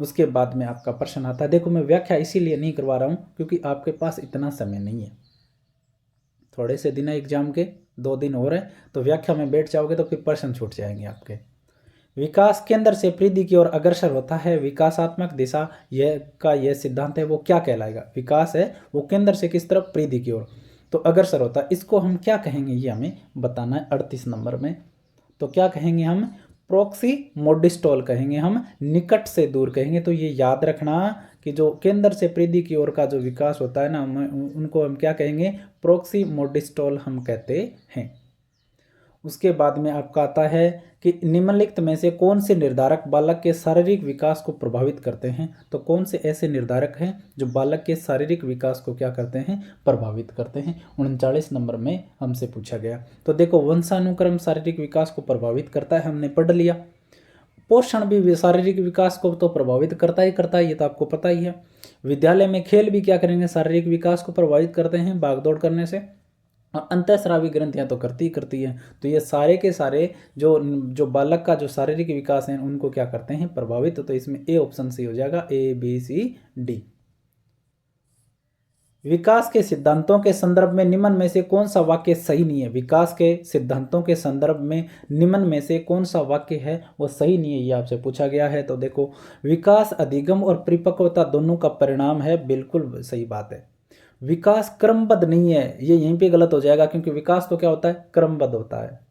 उसके बाद में आपका प्रश्न आता है, देखो मैं व्याख्या इसीलिए नहीं करवा रहा हूँ क्योंकि आपके पास इतना समय नहीं है, थोड़े से दिन है एग्जाम के, 2 दिन और है, तो व्याख्या में बैठ जाओगे तो फिर प्रश्न छूट जाएंगे आपके। विकास केंद्र से परिधि की ओर अग्रसर होता है, विकासात्मक दिशा यह सिद्धांत है वो क्या कहलाएगा, विकास है वो केंद्र से किस तरफ, परिधि की ओर, तो अग्रसर होता है। इसको हम क्या कहेंगे ये हमें बताना है 38 नंबर में। तो क्या कहेंगे हम, प्रोक्सीमोडिस्टोल कहेंगे, हम निकट से दूर कहेंगे। तो ये याद रखना कि जो केंद्र से परिधि की ओर का जो विकास होता है ना, उनको हम क्या कहेंगे, प्रोक्सीमोडिस्टोल हम कहते हैं। उसके बाद में आपका आता है कि निम्नलिखित में से कौन से निर्धारक बालक के शारीरिक विकास को प्रभावित करते हैं। तो कौन से ऐसे निर्धारक हैं जो बालक के शारीरिक विकास को क्या करते हैं, प्रभावित करते हैं, 39 नंबर में हमसे पूछा गया। तो देखो वंशानुक्रम शारीरिक विकास को प्रभावित करता है, हमने पढ़ लिया। पोषण भी शारीरिक विकास को तो प्रभावित करता ही करता है, ये तो आपको पता ही है। विद्यालय में खेल भी क्या करेंगे, शारीरिक विकास को प्रभावित करते हैं, भागदौड़ करने से। और अंतःस्रावी ग्रंथियां तो करती ही करती हैं। तो ये सारे के सारे जो जो बालक का जो शारीरिक विकास है उनको क्या करते हैं, प्रभावित। तो इसमें ए ऑप्शन सी हो जाएगा, ए बी सी डी। विकास के सिद्धांतों के संदर्भ में निम्न में से कौन सा वाक्य सही नहीं है। विकास के सिद्धांतों के संदर्भ में निम्न में से कौन सा वाक्य है वो सही नहीं है, ये आपसे पूछा गया है। तो देखो, विकास अधिगम और परिपक्वता दोनों का परिणाम है, बिल्कुल सही बात है। विकास क्रमबद्ध नहीं है, ये यहीं पे गलत हो जाएगा, क्योंकि विकास तो क्या होता है, क्रमबद्ध होता है।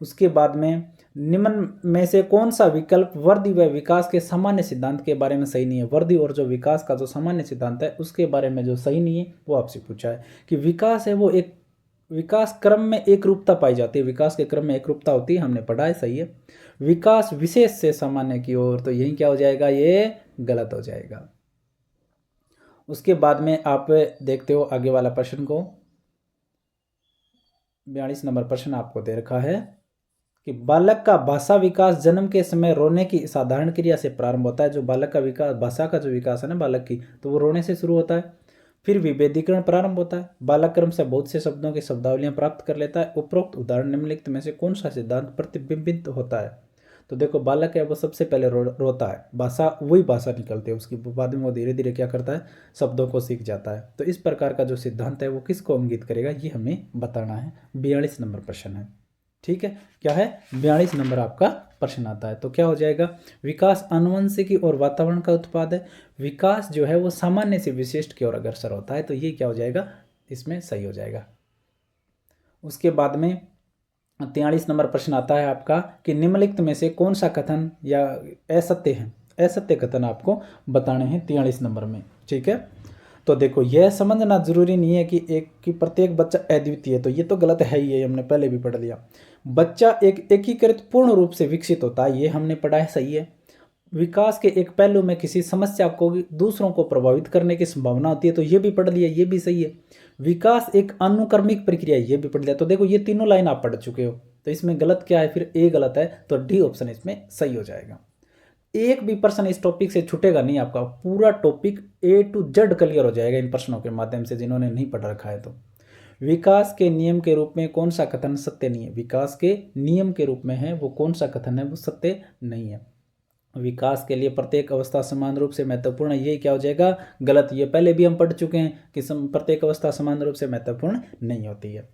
उसके बाद में निम्न में से कौन सा विकल्प वृद्धि व विकास के सामान्य सिद्धांत के बारे में सही नहीं है। वृद्धि और जो विकास का जो सामान्य सिद्धांत है उसके बारे में जो सही नहीं है वो आपसे पूछा है कि विकास है वो एक विकास क्रम में एक रूपता पाई जाती है, विकास के क्रम में एक रूपता होती है, हमने पढ़ा है, सही है। विकास विशेष से सामान्य की ओर, तो यही क्या हो जाएगा, ये गलत हो जाएगा। उसके बाद में आप देखते हो आगे वाला प्रश्न को, 42 नंबर प्रश्न आपको दे रखा है कि बालक का भाषा विकास जन्म के समय रोने की साधारण क्रिया से प्रारंभ होता है। जो बालक का विकास, भाषा का जो विकास है ना बालक की, तो वो रोने से शुरू होता है। फिर विभेदीकरण प्रारंभ होता है, बालक क्रम से बहुत से शब्दों की शब्दावलियां प्राप्त कर लेता है। उपरोक्त उदाहरण निम्नलिखित में से कौन सा सिद्धांत प्रतिबिंबित होता है। तो देखो, बालक है वो सबसे पहले रोता है, भाषा वही भाषा निकलती है उसकी, बाद में वो धीरे धीरे क्या करता है, शब्दों को सीख जाता है। तो इस प्रकार का जो सिद्धांत है वो किसको इंगित करेगा, ये हमें बताना है। 42 नंबर प्रश्न है, ठीक है। क्या है, 42 नंबर आपका प्रश्न आता है। तो क्या हो जाएगा, विकास आनुवंशिकी और वातावरण का उत्पाद है। विकास जो है वो सामान्य से विशिष्ट की ओर अग्रसर होता है, तो ये क्या हो जाएगा, इसमें सही हो जाएगा। उसके बाद में 43 नंबर प्रश्न आता है आपका कि निम्नलिखित में से कौन सा कथन या असत्य है, असत्य कथन आपको बताने हैं 43 नंबर में, ठीक है। तो देखो, यह समझना जरूरी नहीं है कि प्रत्येक बच्चा अद्वितीय है, तो ये तो गलत है ही है, हमने पहले भी पढ़ लिया। बच्चा एक एकीकृत पूर्ण रूप से विकसित होता है, ये हमने पढ़ा है, सही है। विकास के एक पहलू में किसी समस्या को दूसरों को प्रभावित करने की संभावना होती है, तो ये भी पढ़ लिया, ये भी सही है। विकास एक अनुक्रमिक प्रक्रिया है, ये भी पढ़ लिया। तो देखो, ये तीनों लाइन आप पढ़ चुके हो, तो इसमें गलत क्या है, फिर ए गलत है, तो डी ऑप्शन इसमें सही हो जाएगा। एक भी प्रश्न इस टॉपिक से छूटेगा नहीं, आपका पूरा topic A to Z clear हो जाएगा इन प्रश्नों के माध्यम से, जिन्होंने नहीं पढ़ रखा है। तो विकास के नियम के रूप में कौन सा कथन सत्य नहीं है, विकास के नियम के रूप में है वो कौन सा कथन है, वो सत्य नहीं है। विकास के लिए प्रत्येक अवस्था समान रूप से महत्वपूर्ण, ये क्या हो जाएगा, गलत। ये पहले भी हम पढ़ चुके हैं कि प्रत्येक अवस्था समान रूप से महत्वपूर्ण नहीं होती है।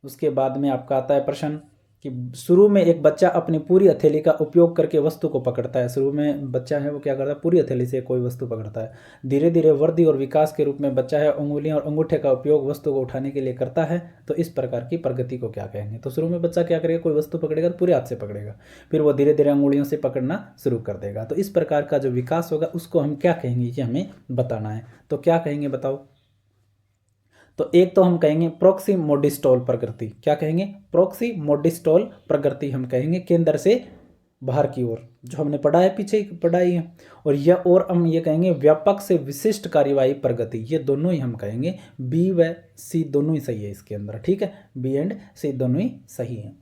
उसके बाद में आपका आता है प्रश्न कि शुरू में एक बच्चा अपनी पूरी हथेली का उपयोग करके वस्तु को पकड़ता है। शुरू में बच्चा है वो क्या करता है, पूरी हथेली से कोई वस्तु पकड़ता है। धीरे धीरे वृद्धि और विकास के रूप में बच्चा है उंगलियां और अंगूठे का उपयोग वस्तु को उठाने के लिए करता है। तो इस प्रकार की प्रगति को क्या कहेंगे। तो शुरू में बच्चा क्या करेगा, कोई वस्तु पकड़ेगा तो पूरे हाथ से पकड़ेगा, फिर वो धीरे धीरे अंगुलियों से पकड़ना शुरू कर देगा। तो इस प्रकार का जो विकास होगा उसको हम क्या कहेंगे, ये हमें बताना है। तो क्या कहेंगे बताओ। तो एक तो हम कहेंगे प्रोक्सीमोडिस्टॉल प्रकृति, क्या कहेंगे, प्रोक्सीमोडिस्टॉल प्रकृति हम कहेंगे, केंद्र से बाहर की ओर, जो हमने पढ़ा है पीछे ही पढ़ाई है। और हम ये कहेंगे व्यापक से विशिष्ट कार्यवाही प्रगति, ये दोनों ही हम कहेंगे, बी व सी दोनों ही सही है इसके अंदर, ठीक है, बी एंड सी दोनों ही सही है।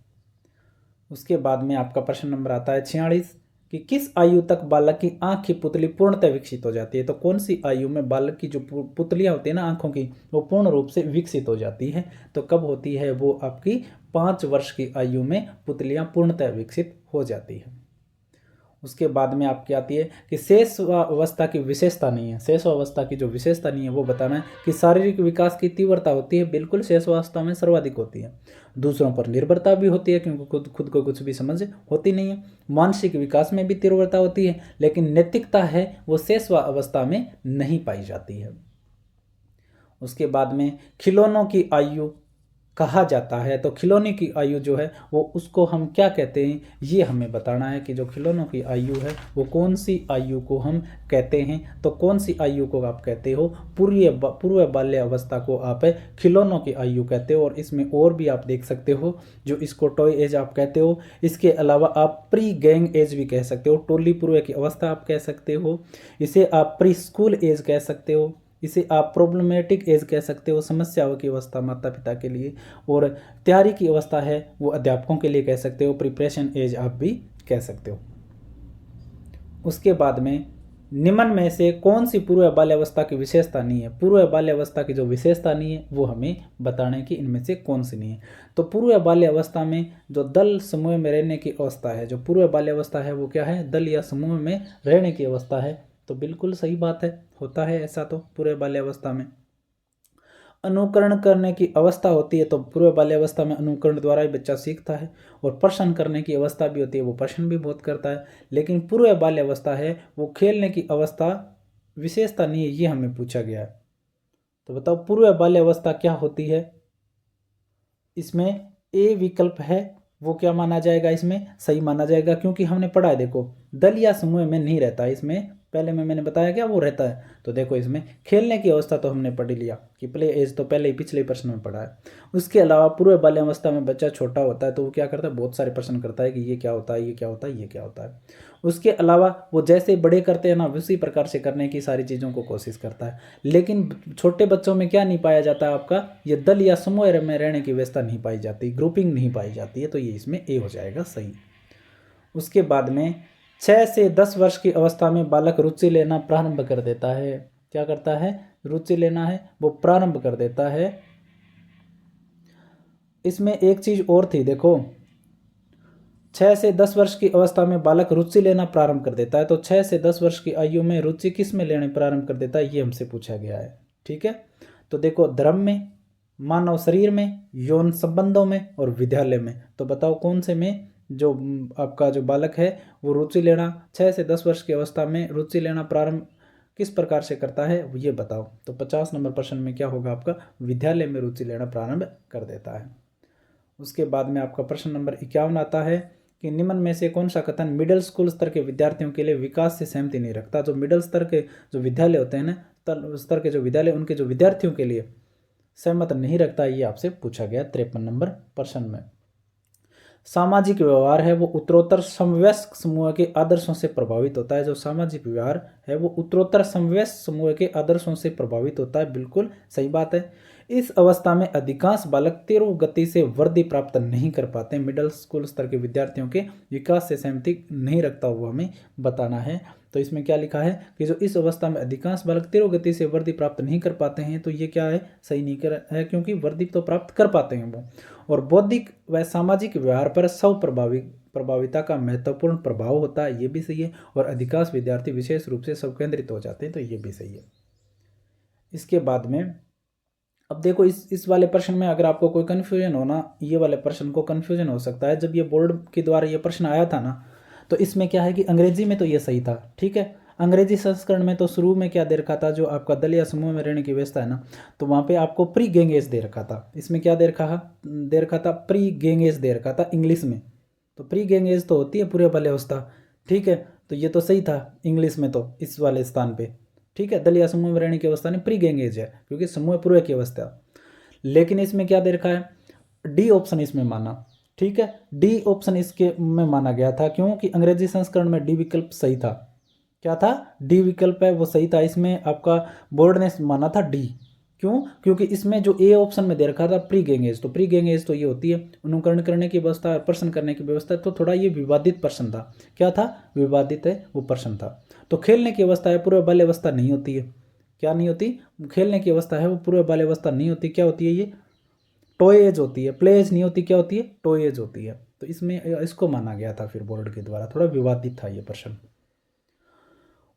उसके बाद में आपका प्रश्न नंबर आता है 46 कि किस आयु तक बालक की आंख की पुतली पूर्णतः विकसित हो जाती है। तो कौन सी आयु में बालक की जो पुतलियां होती है ना आंखों की, वो पूर्ण रूप से विकसित हो जाती है। तो कब होती है, वो आपकी 5 वर्ष की आयु में पुतलियां पूर्णतः विकसित हो जाती है। उसके बाद में आपकी आती है कि शेषावस्था की विशेषता नहीं है। शेषावस्था की जो विशेषता नहीं है वो बताना है कि शारीरिक विकास की तीव्रता होती है, बिल्कुल शेषावस्था में सर्वाधिक होती है। दूसरों पर निर्भरता भी होती है, क्योंकि खुद को कुछ भी समझ होती नहीं है। मानसिक विकास में भी तीव्रता होती है, लेकिन नैतिकता है वो शेषावस्था में नहीं पाई जाती है। उसके बाद में खिलौनों की आयु कहा जाता है। तो खिलौने की आयु जो है वो उसको हम क्या कहते हैं, ये हमें बताना है कि जो खिलौनों की आयु है वो कौन सी आयु को हम कहते हैं। तो कौन सी आयु को आप कहते हो, पूर्व बाल्य अवस्था को आप खिलौनों की आयु कहते हो। और इसमें और भी आप देख सकते हो, जो इसको टॉय एज आप कहते हो। इसके अलावा आप प्री गैंग एज भी कह सकते हो, टोली पूर्व की अवस्था आप कह सकते हो। इसे आप प्री स्कूल एज कह सकते हो। इसे आप प्रॉब्लमेटिक एज कह सकते हो, समस्याओं की अवस्था माता पिता के लिए। और तैयारी की अवस्था है वो अध्यापकों के लिए कह सकते हो, प्रिपरेशन एज आप भी कह सकते हो। उसके बाद में निम्न में से कौन सी पूर्व बाल्यावस्था की विशेषता नहीं है। पूर्व बाल्यावस्था की जो विशेषता नहीं है वो हमें बताने की इनमें से कौन सी नहीं है। तो पूर्व बाल्यावस्था में जो दल समूह में रहने की अवस्था है, जो पूर्व बाल्यावस्था है वो क्या है, दल या समूह में रहने की अवस्था है। तो बिल्कुल सही बात है, होता है ऐसा तो पूर्व बाल्यावस्था में। अनुकरण करने की अवस्था होती है, तो पूर्व बाल्यावस्था में अनुकरण द्वारा ही बच्चा सीखता है। और प्रश्न करने की अवस्था भी होती है, वो प्रश्न भी बहुत करता है। लेकिन पूर्व बाल्यावस्था है वो खेलने की अवस्था विशेषता नहीं है, ये हमें पूछा गया है। तो बताओ पूर्व बाल्यावस्था क्या होती है। इसमें ए विकल्प है वो क्या माना जाएगा, इसमें सही माना जाएगा, क्योंकि हमने पढ़ा है। देखो दल या समूह में नहीं रहता, इसमें पहले में मैंने बताया क्या वो रहता है। तो देखो इसमें खेलने की अवस्था तो हमने पढ़ लिया कि प्ले एज तो पहले ही पिछले प्रश्न में पढ़ा है। उसके अलावा पूर्व बाल्यावस्था में बच्चा छोटा होता है तो वो क्या करता है, बहुत सारे प्रश्न करता है कि ये क्या होता है, ये क्या होता है, ये क्या होता है। उसके अलावा वो जैसे बड़े करते हैं ना उसी प्रकार से करने की सारी चीज़ों को कोशिश करता है। लेकिन छोटे बच्चों में क्या नहीं पाया जाता आपका, ये दल या समूह में रहने की व्यवस्था नहीं पाई जाती, ग्रुपिंग नहीं पाई जाती है। तो ये इसमें ए हो जाएगा सही। उसके बाद में 6 से 10 वर्ष की अवस्था में बालक रुचि लेना प्रारंभ कर देता है। क्या करता है, रुचि लेना है वो प्रारंभ कर देता है। इसमें एक चीज और थी, देखो 6 से 10 वर्ष की अवस्था में बालक रुचि लेना प्रारंभ कर देता है। तो 6 से 10 वर्ष की आयु में रुचि किस में लेने प्रारंभ कर देता है, ये हमसे पूछा गया है। ठीक है, तो देखो धर्म में, मानव शरीर में, यौन संबंधों में और विद्यालय में। तो बताओ कौन से में जो आपका जो बालक है वो रुचि लेना 6 से 10 वर्ष की अवस्था में रुचि लेना प्रारंभ किस प्रकार से करता है ये बताओ। तो 50 नंबर प्रश्न में क्या होगा आपका, विद्यालय में रुचि लेना प्रारंभ कर देता है। उसके बाद में आपका प्रश्न नंबर 51 आता है कि निम्न में से कौन सा कथन मिडिल स्कूल स्तर के विद्यार्थियों के लिए विकास से सहमति नहीं रखता। जो मिडिल स्तर के जो विद्यालय होते हैं ना, स्तर के जो विद्यालय उनके जो विद्यार्थियों के लिए सहमत नहीं रखता, ये आपसे पूछा गया 53 नंबर प्रश्न में। सामाजिक व्यवहार है वो उत्तरोत्तर समवयस्क समूह के आदर्शों से प्रभावित होता है। जो सामाजिक व्यवहार है वो उत्तरोत्तर समवयस्क समूह के आदर्शों से प्रभावित होता है, बिल्कुल सही बात है। इस अवस्था में अधिकांश बालक तीव्र गति से वृद्धि प्राप्त नहीं कर पाते। मिडिल स्कूल स्तर के विद्यार्थियों के विकास से सहमति नहीं रखता वो हमें बताना है। तो इसमें क्या लिखा है कि जो इस अवस्था में अधिकांश बालक तीव्र गति से वृद्धि प्राप्त नहीं कर पाते हैं, तो ये क्या है, सही नहीं कर है, क्योंकि वृद्धि तो प्राप्त कर पाते हैं वो। और बौद्धिक व सामाजिक व्यवहार पर प्रभाविता का महत्वपूर्ण प्रभाव होता है, ये भी सही है। और अधिकांश विद्यार्थी विशेष रूप से स्वकेंद्रित हो जाते हैं, तो ये भी सही है। इसके बाद में अब देखो इस वाले प्रश्न में अगर आपको कोई कन्फ्यूजन हो ना, ये वाले प्रश्न को कन्फ्यूजन हो सकता है। जब ये बोर्ड के द्वारा ये प्रश्न आया था ना, तो इसमें क्या है कि अंग्रेजी में तो ये सही था, ठीक है। अंग्रेजी संस्करण में तो शुरू में क्या दे रखा था, जो आपका दल या समूह में रहने की व्यवस्था है ना, तो वहाँ पे आपको प्री गैंग एज दे रखा था। इसमें क्या दे रखा था, प्री गैंग एज दे रखा था इंग्लिश में। तो प्री गैंग एज तो होती है पूर्व बाल्यावस्था, ठीक है। तो ये तो सही था इंग्लिश में, तो इस वाले स्थान पे ठीक है, दल या समूह में रहने की अवस्था नहीं, प्री गैंग एज है, क्योंकि समूह पूर्व की अवस्था। लेकिन इसमें क्या दे रखा है, डी ऑप्शन इसमें माना, ठीक है। डी ऑप्शन इसके में माना गया था, क्योंकि अंग्रेजी संस्करण में डी विकल्प सही था। क्या था, डी विकल्प है वो सही था। इसमें आपका बोर्ड ने माना था डी, क्यों, क्योंकि इसमें जो ए ऑप्शन में दे रखा था प्री गैंग एज, तो प्री गैंग एज तो ये होती है अनुकरण करने की व्यवस्था, प्रश्न करने की व्यवस्था। तो थोड़ा ये विवादित प्रश्न था। क्या था, विवादित है वो प्रश्न था। तो खेलने की अवस्था है, पूर्व बाल्यावस्था नहीं होती है। क्या नहीं होती, खेलने की अवस्था है वो पूर्व बाल्यावस्था नहीं होती। क्या होती है ये, टॉय एज होती है, प्ले एज नहीं होती। क्या होती है, टॉय एज होती है। तो इसमें इसको माना गया था फिर बोर्ड के द्वारा, थोड़ा विवादित था ये प्रश्न।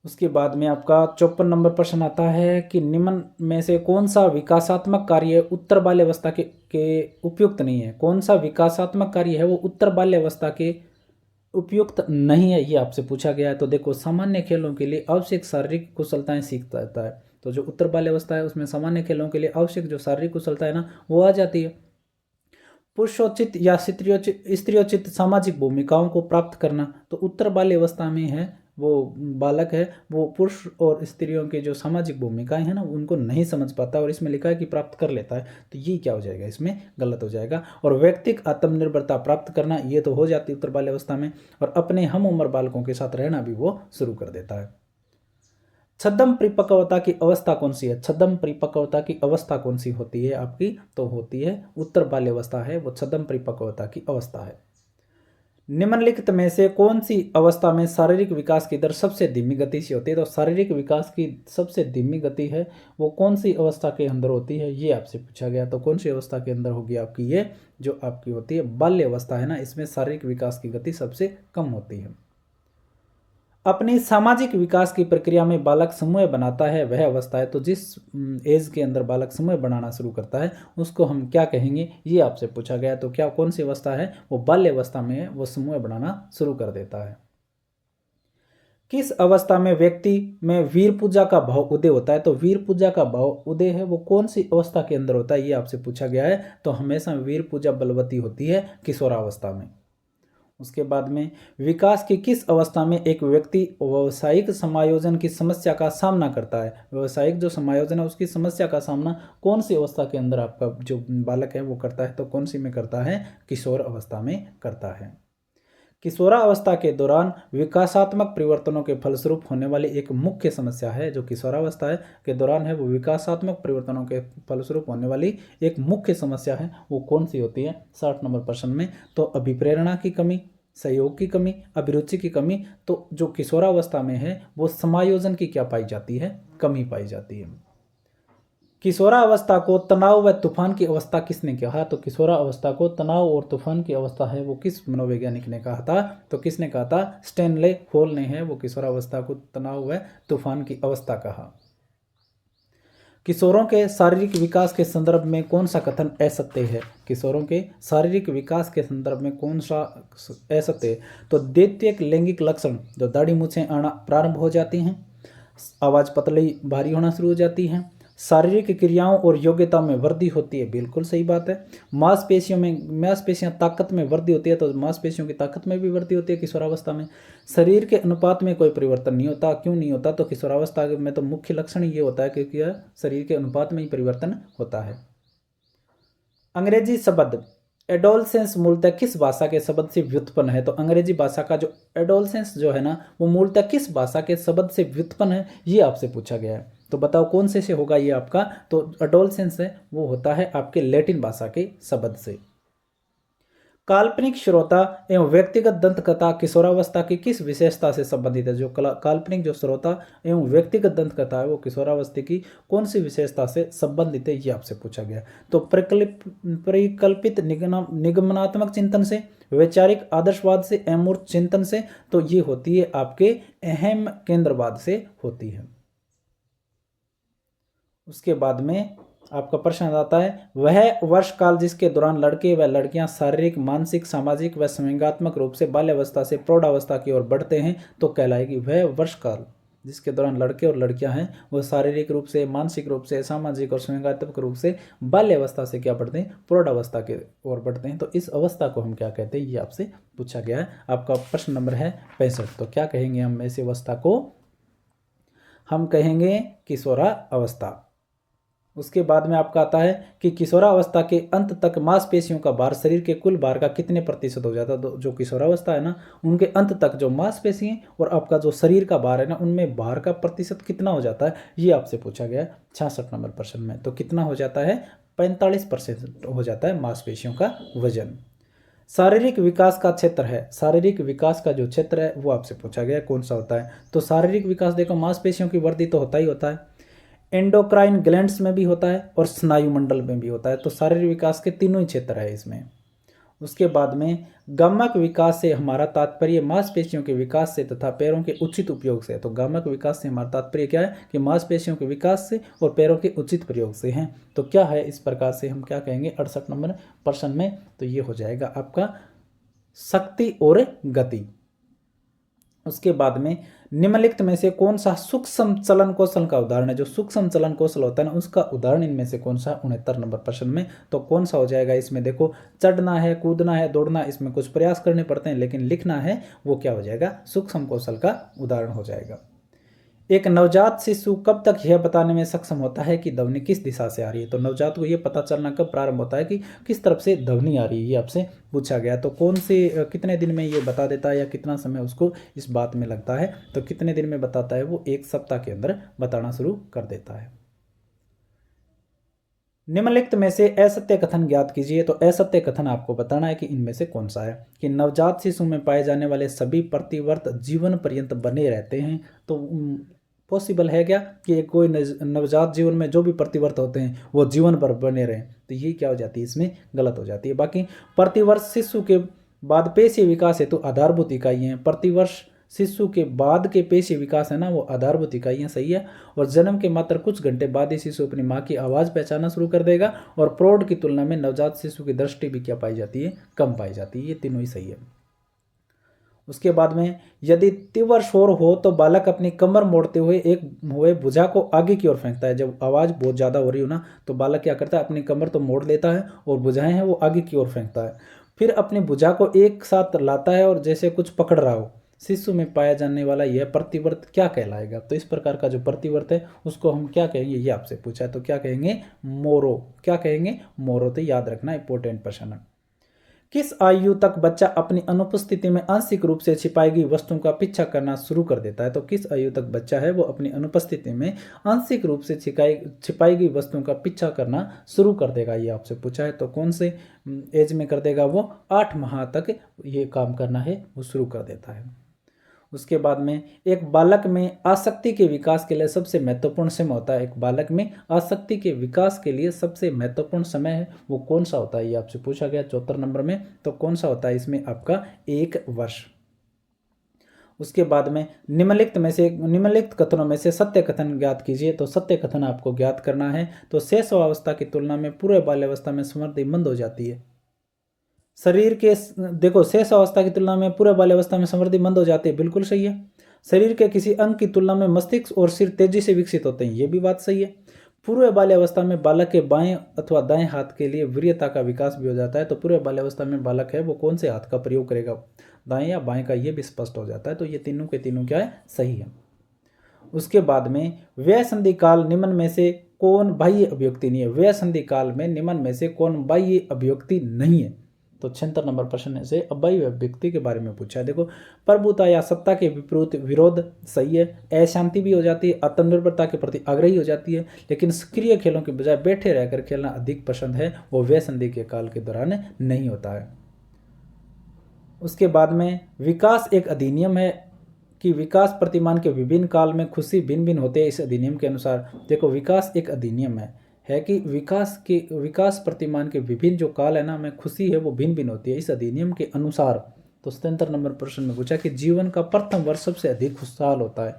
उसके बाद में आपका 54 नंबर प्रश्न आता है कि निम्न में से कौन सा विकासात्मक कार्य उत्तर बाल्यावस्था के उपयुक्त नहीं है। कौन सा विकासात्मक कार्य है वो उत्तर बाल्यावस्था के उपयुक्त नहीं है, ये आपसे पूछा गया है। तो देखो सामान्य खेलों के लिए आवश्यक शारीरिक कुशलताएं सीखता रहता है। तो जो उत्तर बाल्यावस्था है उसमें सामान्य खेलों के लिए आवश्यक जो शारीरिक कुशलता है ना वो आ जाती है। पुरुषोचित या स्त्रियोचित सामाजिक भूमिकाओं को प्राप्त करना, तो उत्तर बाल्यावस्था में है वो बालक है वो पुरुष और स्त्रियों के जो सामाजिक भूमिकाएं हैं ना उनको नहीं समझ पाता, और इसमें लिखा है कि प्राप्त कर लेता है। तो ये क्या हो जाएगा, इसमें गलत हो जाएगा। और व्यक्तिगत आत्मनिर्भरता प्राप्त करना, ये तो हो जाती है उत्तर बाल्यावस्था में। और अपने हम उम्र बालकों के साथ रहना भी वो शुरू कर देता है। छद्म परिपक्वता की अवस्था कौन सी है, छद्म परिपक्वता की अवस्था कौन सी होती है आपकी, तो होती है उत्तर बाल्यावस्था है वो छद्म परिपक्वता की अवस्था है। निम्नलिखित में से कौन सी अवस्था में शारीरिक विकास की दर सबसे धीमी गति से होती है? तो शारीरिक विकास की सबसे धीमी गति है वो कौन सी अवस्था के अंदर होती है, ये आपसे पूछा गया। तो कौन सी अवस्था के अंदर होगी आपकी, ये जो आपकी होती है बाल्य अवस्था है ना, इसमें शारीरिक विकास की गति सबसे कम होती है। अपनी सामाजिक विकास की प्रक्रिया में बालक समूह बनाता है वह अवस्था है। तो जिस एज के अंदर बालक समूह बनाना शुरू करता है उसको हम क्या कहेंगे, ये आपसे पूछा गया। तो क्या कौन सी अवस्था है, वो बाल्य अवस्था में वो समूह बनाना शुरू कर देता है। किस अवस्था में व्यक्ति में वीर पूजा का भाव उदय होता है? तो वीर पूजा का भाव उदय है वो कौन सी अवस्था के अंदर होता है, ये आपसे पूछा गया है। तो हमेशा वीर पूजा बलवती होती है किशोरावस्था में। उसके बाद में विकास की किस अवस्था में एक व्यक्ति व्यावसायिक समायोजन की समस्या का सामना करता है? व्यावसायिक जो समायोजन है उसकी समस्या का सामना कौन सी अवस्था के अंदर आपका जो बालक है वो करता है? तो कौन सी में करता है, किशोर अवस्था में करता है। किशोरावस्था के दौरान विकासात्मक परिवर्तनों के फलस्वरूप होने वाली एक मुख्य समस्या है, जो किशोरावस्था है के दौरान है वो विकासात्मक परिवर्तनों के फलस्वरूप होने वाली एक मुख्य समस्या है, वो कौन सी होती है 60 नंबर प्रश्न में। तो अभिप्रेरणा की कमी, सहयोग की कमी, अभिरुचि की कमी। तो जो किशोरावस्था में है वो समायोजन की क्या पाई जाती है, कमी पाई जाती है। किशोरावस्था को तनाव व तूफान की अवस्था किसने कहा? तो किशोरावस्था को तनाव और तूफान की अवस्था है वो किस मनोवैज्ञानिक ने कहा था? तो किसने कहा था, स्टैनले हॉल ने है वो किशोरावस्था को तनाव व तूफान की अवस्था कहा। किशोरों के शारीरिक विकास के संदर्भ में कौन सा कथन असत्य है? किशोरों के शारीरिक विकास के संदर्भ में कौन सा असत्य है? तो द्वितीयक लैंगिक लक्षण, जो दाढ़ी मूछें आना प्रारंभ हो जाती हैं, आवाज़ पतली भारी होना शुरू हो जाती है, शारीरिक क्रियाओं और योग्यता में वृद्धि होती है, बिल्कुल सही बात है। मांसपेशियां ताकत में वृद्धि होती है, तो मांसपेशियों की ताकत में भी वृद्धि होती है किशोरावस्था में। शरीर के अनुपात में कोई परिवर्तन नहीं होता, क्यों नहीं होता? तो किशोरावस्था में तो मुख्य लक्षण ये होता है क्योंकि यह शरीर के अनुपात में ही परिवर्तन होता है। अंग्रेजी शब्द एडोलसेंस मूलतः किस भाषा के शब्द से व्युत्पन्न है? तो अंग्रेजी भाषा का जो एडोलसेंस जो है ना वो मूलतः किस भाषा के शब्द से व्युत्पन्न है, ये आपसे पूछा गया है। तो बताओ कौन से होगा ये आपका? तो एडोलसेंस है वो होता है आपके लैटिन भाषा के शब्द से। काल्पनिक श्रोता एवं व्यक्तिगत दंतकथा किशोरावस्था की किस विशेषता से संबंधित है? जो काल्पनिक जो श्रोता एवं व्यक्तिगत दंतकथा है वो किशोरावस्था की कौन सी विशेषता से संबंधित है, ये आपसे पूछा गया। तो परिकल्पित निगमनात्मक चिंतन से, वैचारिक आदर्शवाद से, अमूर्त चिंतन से। तो ये होती है आपके अहम केंद्रवाद से होती है। उसके बाद में आपका प्रश्न आता है, वह वर्ष काल जिसके दौरान लड़के व लड़कियां शारीरिक, मानसिक, सामाजिक व संवेगात्मक रूप से बाल्यावस्था से प्रौढ़ावस्था की ओर बढ़ते हैं तो कहलाएगी। वह वर्ष काल जिसके दौरान लड़के और लड़कियां हैं वो शारीरिक रूप से, मानसिक रूप से, सामाजिक और संवेगात्मक रूप से बाल्यावस्था से क्या बढ़ते हैं, प्रौढ़ावस्था के ओर बढ़ते हैं। तो इस अवस्था को हम क्या कहते हैं, ये आपसे पूछा गया है। आपका प्रश्न नंबर है 65। तो क्या कहेंगे हम ऐसी अवस्था को? हम कहेंगे किशोरा अवस्था। उसके बाद में आपका आता है कि किशोरावस्था के अंत तक मांसपेशियों का भार शरीर के कुल भार का कितने प्रतिशत हो जाता है? तो जो किशोरावस्था है ना उनके अंत तक जो मांसपेशी और आपका जो शरीर का भार है ना उनमें भार का प्रतिशत कितना हो जाता है, ये आपसे पूछा गया है 66 नंबर प्रश्न में। तो कितना हो जाता है, 45% हो जाता है मांसपेशियों का वजन। शारीरिक विकास का क्षेत्र है, शारीरिक विकास का जो क्षेत्र है वो आपसे पूछा गया कौन सा होता है? तो शारीरिक विकास देखो मांसपेशियों की वृद्धि तो होता ही होता है, एंडोक्राइन ग्लैंड्स में भी होता है और स्नायु मंडल में भी होता है। तो शारीरिक विकास के तीनों ही क्षेत्र है इसमें। उसके बाद में गामक विकास से हमारा तात्पर्य मांसपेशियों के विकास से तथा पैरों के उचित उपयोग से। तो गामक विकास से हमारा तात्पर्य क्या है कि मांसपेशियों के विकास से और पैरों के उचित प्रयोग से हैं। तो क्या है, इस प्रकार से हम क्या कहेंगे 68 नंबर प्रश्न में? तो ये हो जाएगा आपका शक्ति और गति। उसके बाद में निम्नलिखित में से कौन सा सूक्ष्म चलन कौशल का उदाहरण है? जो सूक्ष्म चलन कौशल होता है ना उसका उदाहरण इनमें से कौन सा? 69 नंबर प्रश्न में। तो कौन सा हो जाएगा इसमें? देखो चढ़ना है, कूदना है, दौड़ना, इसमें कुछ प्रयास करने पड़ते हैं लेकिन लिखना है वो क्या हो जाएगा, सूक्ष्म कौशल का उदाहरण हो जाएगा। एक नवजात शिशु कब तक यह बताने में सक्षम होता है कि ध्वनि किस दिशा से आ रही है? तो नवजात को यह पता चलना कब प्रारंभ होता है कि किस तरफ से ध्वनि आ रही है, ये आपसे पूछा गया। तो कौन से कितने दिन में ये बता देता है या कितना समय उसको इस बात में लगता है? तो कितने दिन में बताता है वो? 1 सप्ताह के अंदर बताना शुरू कर देता है। निम्नलिखित में से असत्य कथन ज्ञात कीजिए। तो असत्य कथन आपको बताना है कि इनमें से कौन सा है। कि नवजात शिशु में पाए जाने वाले सभी प्रतिवर्त जीवन पर्यंत बने रहते हैं। तो पॉसिबल है क्या कि कोई नवजात जीवन में जो भी प्रतिवर्त होते हैं वो जीवन भर बने रहें? तो ये क्या हो जाती है, इसमें गलत हो जाती है। बाकी प्रतिवर्ष शिशु के बाद पेशीय विकास हेतु आधारभूत इकाइयाँ, प्रतिवर्ष शिशु के बाद के पेशीय विकास है ना, वो आधारभूत इकाइयाँ सही है। और जन्म के मात्र कुछ घंटे बाद ही शिशु अपनी माँ की आवाज़ पहचानना शुरू कर देगा। और प्रौढ़ की तुलना में नवजात शिशु की दृष्टि भी क्या पाई जाती है, कम पाई जाती है। ये तीनों ही सही है। उसके बाद में यदि तीव्र शोर हो तो बालक अपनी कमर मोड़ते हुए भुजा को आगे की ओर फेंकता है। जब आवाज़ बहुत ज़्यादा हो रही हो ना, तो बालक क्या करता है, अपनी कमर तो मोड़ लेता है और भुजाएं हैं वो आगे की ओर फेंकता है। फिर अपनी भुजा को एक साथ लाता है और जैसे कुछ पकड़ रहा हो। शिशु में पाया जाने वाला यह प्रतिवर्त क्या कहलाएगा? तो इस प्रकार का जो प्रतिवर्त है उसको हम क्या कहेंगे, ये आपसे पूछा है। तो क्या कहेंगे, मोरो। क्या कहेंगे, मोरो। तो याद रखना, इंपॉर्टेंट प्रश्न है। किस आयु तक बच्चा अपनी अनुपस्थिति में आंशिक रूप से छिपाई गई वस्तुओं का पीछा करना शुरू कर देता है? तो किस आयु तक बच्चा है वो अपनी अनुपस्थिति में आंशिक रूप से छिपाई गई वस्तुओं का पीछा करना शुरू कर देगा, ये आपसे पूछा है। तो कौन से एज में कर देगा वो? 8 माह तक ये काम करना है वो शुरू कर देता है। उसके बाद में एक बालक में आसक्ति के विकास के लिए सबसे महत्वपूर्ण समय होता है। एक बालक में आसक्ति के विकास के लिए सबसे महत्वपूर्ण समय है वो कौन सा होता है, ये आपसे पूछा गया 74 नंबर में। तो कौन सा होता है इसमें? आपका 1 वर्ष। उसके बाद में निम्नलिखित कथनों में से सत्य कथन ज्ञात कीजिए। तो सत्य कथन आपको ज्ञात करना है। तो शैशवावस्था की तुलना में पूर्व बाल्यावस्था में स्मृति मंद हो जाती है। शरीर के देखो, शेष अवस्था की तुलना में पूर्व बाल्यावस्था में समृद्धि मंद हो जाती है, बिल्कुल सही है। शरीर के किसी अंग की तुलना में मस्तिष्क और सिर तेजी से विकसित होते हैं, ये भी बात सही है। पूर्व बाल्यावस्था में बालक के बाएं अथवा दाएं हाथ के लिए वीर्यता का विकास भी हो जाता है। तो पूर्व बाल्यावस्था में बालक है वो कौन से हाथ का प्रयोग करेगा, दाएं या बाएं का, ये भी स्पष्ट हो जाता है। तो ये तीनों के तीनों क्या है, सही है। उसके बाद में व्यय संधि काल निम्न में से कौन बाह्य अभिव्यक्ति नहीं है? व्यय संधि काल में निम्न में से कौन बाह्य अभिव्यक्ति नहीं है? तो 76 नंबर प्रश्न से अबाह्य अभिव्यक्ति के बारे में पूछा है। देखो, प्रभुता या सत्ता के विपरीत विरोध सही है। अशांति भी हो जाती है, आत्मनिर्भरता के प्रति आग्रही हो जाती है, लेकिन सक्रिय खेलों के बजाय बैठे रहकर खेलना अधिक पसंद है, वो व्यय संधि के काल के दौरान नहीं होता है। उसके बाद में विकास एक अधिनियम है कि विकास प्रतिमान के विभिन्न काल में खुशी भिन्न भिन्न होते हैं। इस अधिनियम के अनुसार देखो, विकास एक अधिनियम है कि विकास प्रतिमान के विभिन्न जो काल है ना में खुशी है वो भिन्न भिन्न होती है इस अधिनियम के अनुसार। तो 77 नंबर प्रश्न में पूछा कि जीवन का प्रथम वर्ष सबसे अधिक खुशहाल होता है।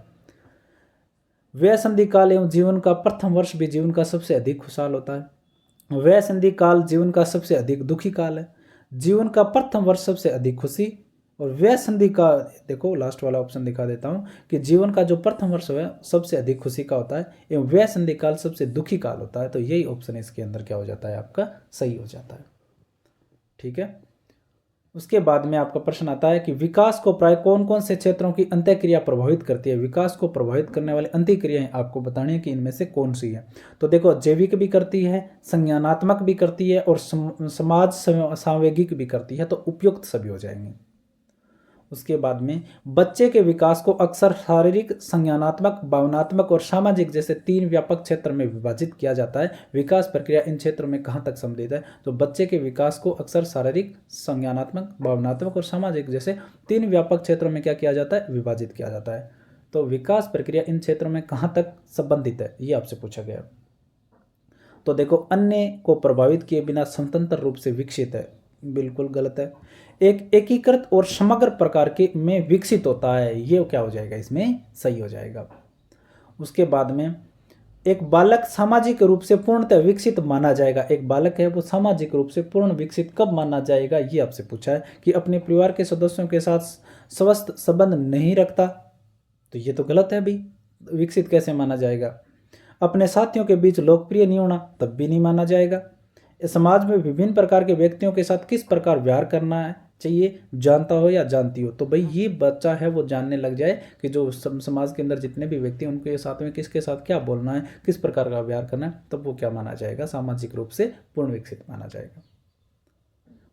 व्यय संधि काल एवं जीवन का प्रथम वर्ष भी जीवन का सबसे अधिक खुशहाल होता है। व्यय संधि काल जीवन का सबसे अधिक दुखी काल है। जीवन का प्रथम वर्ष सबसे अधिक खुशी, और व्यय संधि का देखो लास्ट वाला ऑप्शन दिखा देता हूँ कि जीवन का जो प्रथम वर्ष है सबसे अधिक खुशी का होता है एवं व्यय संधि काल सबसे दुखी काल होता है। तो यही ऑप्शन इसके अंदर क्या हो जाता है, आपका सही हो जाता है। ठीक है। उसके बाद में आपका प्रश्न आता है कि विकास को प्राय कौन कौन से क्षेत्रों की अंतःक्रिया प्रभावित करती है? विकास को प्रभावित करने वाली अंतःक्रियाएं आपको बतानी है कि इनमें से कौन सी है। तो देखो, जैविक भी करती है, संज्ञानात्मक भी करती है और समाज सांवेगिक भी करती है। तो उपयुक्त सभी हो जाएंगे। उसके बाद में बच्चे के विकास को अक्सर शारीरिक, संज्ञानात्मक, भावनात्मक और सामाजिक जैसे 3 व्यापक क्षेत्र में विभाजित किया जाता है। विकास प्रक्रिया इन क्षेत्रों में कहाँ तक सम्मिलित है? तो बच्चे के विकास को अक्सर शारीरिक, संज्ञानात्मक, भावनात्मक और सामाजिक जैसे 3 व्यापक क्षेत्रों में क्या किया जाता है, विभाजित किया जाता है। तो विकास प्रक्रिया इन क्षेत्रों में कहाँ तक संबंधित है, ये आपसे पूछा गया। तो देखो, अन्य को प्रभावित किए बिना स्वतंत्र रूप से विकसित है, बिल्कुल गलत है। एक एकीकृत और समग्र प्रकार के में विकसित होता है, ये क्या हो जाएगा, इसमें सही हो जाएगा। उसके बाद में एक बालक सामाजिक रूप से पूर्णतः विकसित माना जाएगा। एक बालक है वो सामाजिक रूप से पूर्ण विकसित कब माना जाएगा, ये आपसे पूछा है कि अपने परिवार के सदस्यों के साथ स्वस्थ संबंध नहीं रखता। तो ये तो गलत है भाई, विकसित कैसे माना जाएगा? अपने साथियों के बीच लोकप्रिय नहीं होना, तब भी नहीं माना जाएगा। समाज में विभिन्न प्रकार के व्यक्तियों के साथ किस प्रकार व्यवहार करना चाहिए, जानता हो या जानती हो। तो भाई ये बच्चा है वो जानने लग जाए कि जो समाज के अंदर जितने भी व्यक्ति हैं उनके साथ में किसके साथ क्या बोलना है, किस प्रकार का व्यवहार करना है, तब वो क्या माना जाएगा, सामाजिक रूप से पूर्ण विकसित माना जाएगा।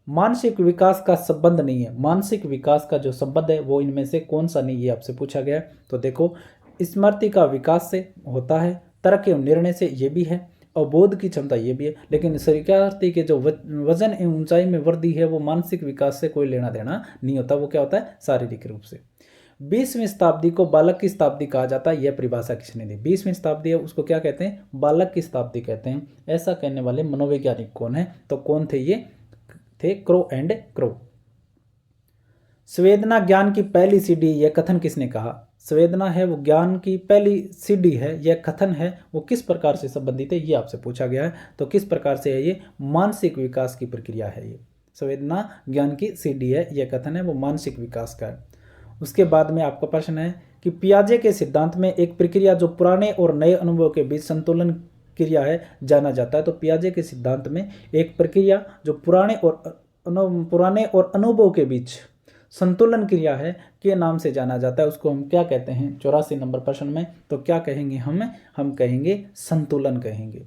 मानसिक विकास का संबंध नहीं है। मानसिक विकास का जो संबंध है वो इनमें से कौन सा नहीं, ये आपसे पूछा गया। तो देखो, स्मृति का विकास से होता है, तर्क एवं निर्णय से ये भी है, और बोध की क्षमता ये भी है। लेकिन शिक्षार्थी के जो वजन एवं ऊंचाई में वृद्धि है वो मानसिक विकास से कोई लेना देना नहीं होता, वो क्या होता है, शारीरिक रूप से। 20वीं शताब्दी को बालक की शताब्दी कहा जाता है, यह परिभाषा किसने दी? 20वीं शताब्दी है उसको क्या कहते हैं, बालक की शताब्दी कहते हैं। ऐसा कहने वाले मनोवैज्ञानिक कौन है? तो कौन थे? ये थे क्रो एंड क्रो। संवेदना ज्ञान की पहली सीढ़ी, यह कथन किसने कहा? संवेदना है वो ज्ञान की पहली सीढ़ी है, यह कथन है वो किस प्रकार से संबंधित है, ये आपसे पूछा गया है। तो किस प्रकार से है? ये मानसिक विकास की प्रक्रिया है। ये संवेदना ज्ञान की सीढ़ी है, यह कथन है वो मानसिक विकास का है। उसके बाद में आपका प्रश्न है कि पियाजे के सिद्धांत में एक प्रक्रिया जो पुराने और नए अनुभव के बीच संतुलन क्रिया है जाना जाता है। तो पियाजे के सिद्धांत में एक प्रक्रिया जो पुराने और अनुभव के बीच संतुलन क्रिया है के नाम से जाना जाता है, उसको हम क्या कहते हैं? 84 नंबर प्रश्न में तो क्या कहेंगे हम कहेंगे संतुलन कहेंगे।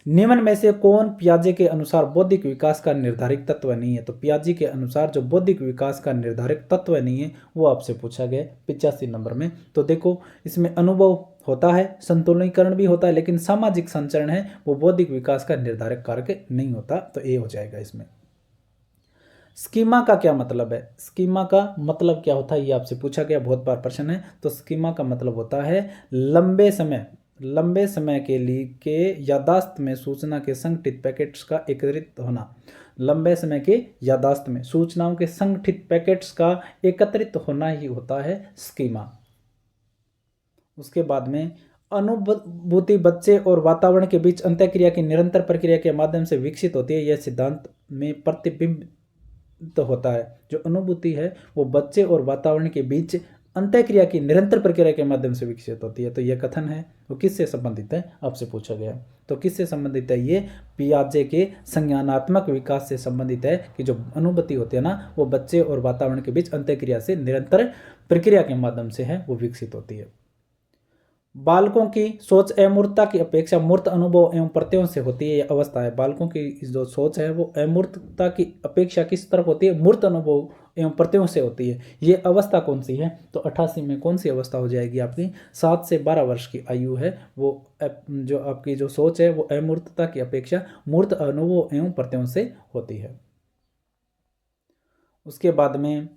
निम्न में से कौन पियाजे के अनुसार बौद्धिक विकास का निर्धारित तत्व नहीं है? तो पियाजे के अनुसार जो बौद्धिक विकास का निर्धारित तत्व नहीं है वो आपसे पूछा गया 85 नंबर में। तो देखो इसमें अनुभव होता है, संतुलनीकरण भी होता है, लेकिन सामाजिक संचरण है वो बौद्धिक विकास का निर्धारक कारक नहीं होता। तो ये हो जाएगा इसमें। स्कीमा का क्या मतलब है? स्कीमा का मतलब क्या होता है ये आपसे पूछा गया, बहुत बार प्रश्न है। तो स्कीमा का मतलब होता है लंबे समय के लिए के यादाश्त में सूचना के संगठित पैकेट्स का एकत्रित होना। लंबे समय के यादाश्त में सूचनाओं के संगठित पैकेट्स का एकत्रित होना ही होता है स्कीमा। उसके बाद में अनुभूति बच्चे और वातावरण के बीच अंतःक्रिया की निरंतर प्रक्रिया के माध्यम से विकसित होती है। यह सिद्धांत में प्रतिबिंब तो होता है। जो अनुभूति है वो बच्चे और वातावरण के बीच अंतःक्रिया की निरंतर प्रक्रिया के माध्यम से विकसित होती है। तो यह कथन है वो किससे संबंधित है? आपसे पूछा गया। तो किससे संबंधित है? ये पियाजे के संज्ञानात्मक विकास से संबंधित है कि जो अनुभूति होती है ना वो बच्चे और वातावरण के बीच अंतःक्रिया से निरंतर प्रक्रिया के माध्यम से है वो विकसित होती है। बालकों की सोच अमूर्तता की अपेक्षा मूर्त अनुभव एवं प्रत्ययों से होती है, यह अवस्था है। बालकों की जो सोच है वो अमूर्तता की अपेक्षा किस तरफ होती है? मूर्त अनुभव एवं प्रत्ययों से होती है। ये अवस्था कौन सी है? तो 88 में कौन सी अवस्था हो जाएगी आपकी? 7 से 12 वर्ष की आयु है वो जो आपकी जो सोच है वो अमूर्तता की अपेक्षा मूर्त अनुभव एवं प्रत्ययों से होती है। उसके बाद में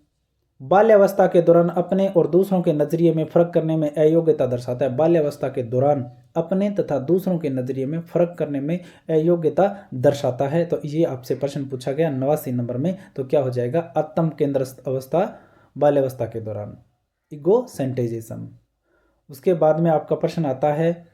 बाल्यावस्था के दौरान अपने और दूसरों के नजरिए में फर्क करने में अयोग्यता दर्शाता है। बाल्यावस्था के दौरान अपने तथा दूसरों के नजरिए में फर्क करने में अयोग्यता दर्शाता है। तो ये आपसे प्रश्न पूछा गया 89 नंबर में। तो क्या हो जाएगा? आत्म केंद्रस्थ अवस्था बाल्यावस्था के दौरान, इगोसेंट्रिज्म। उसके बाद में आपका प्रश्न आता है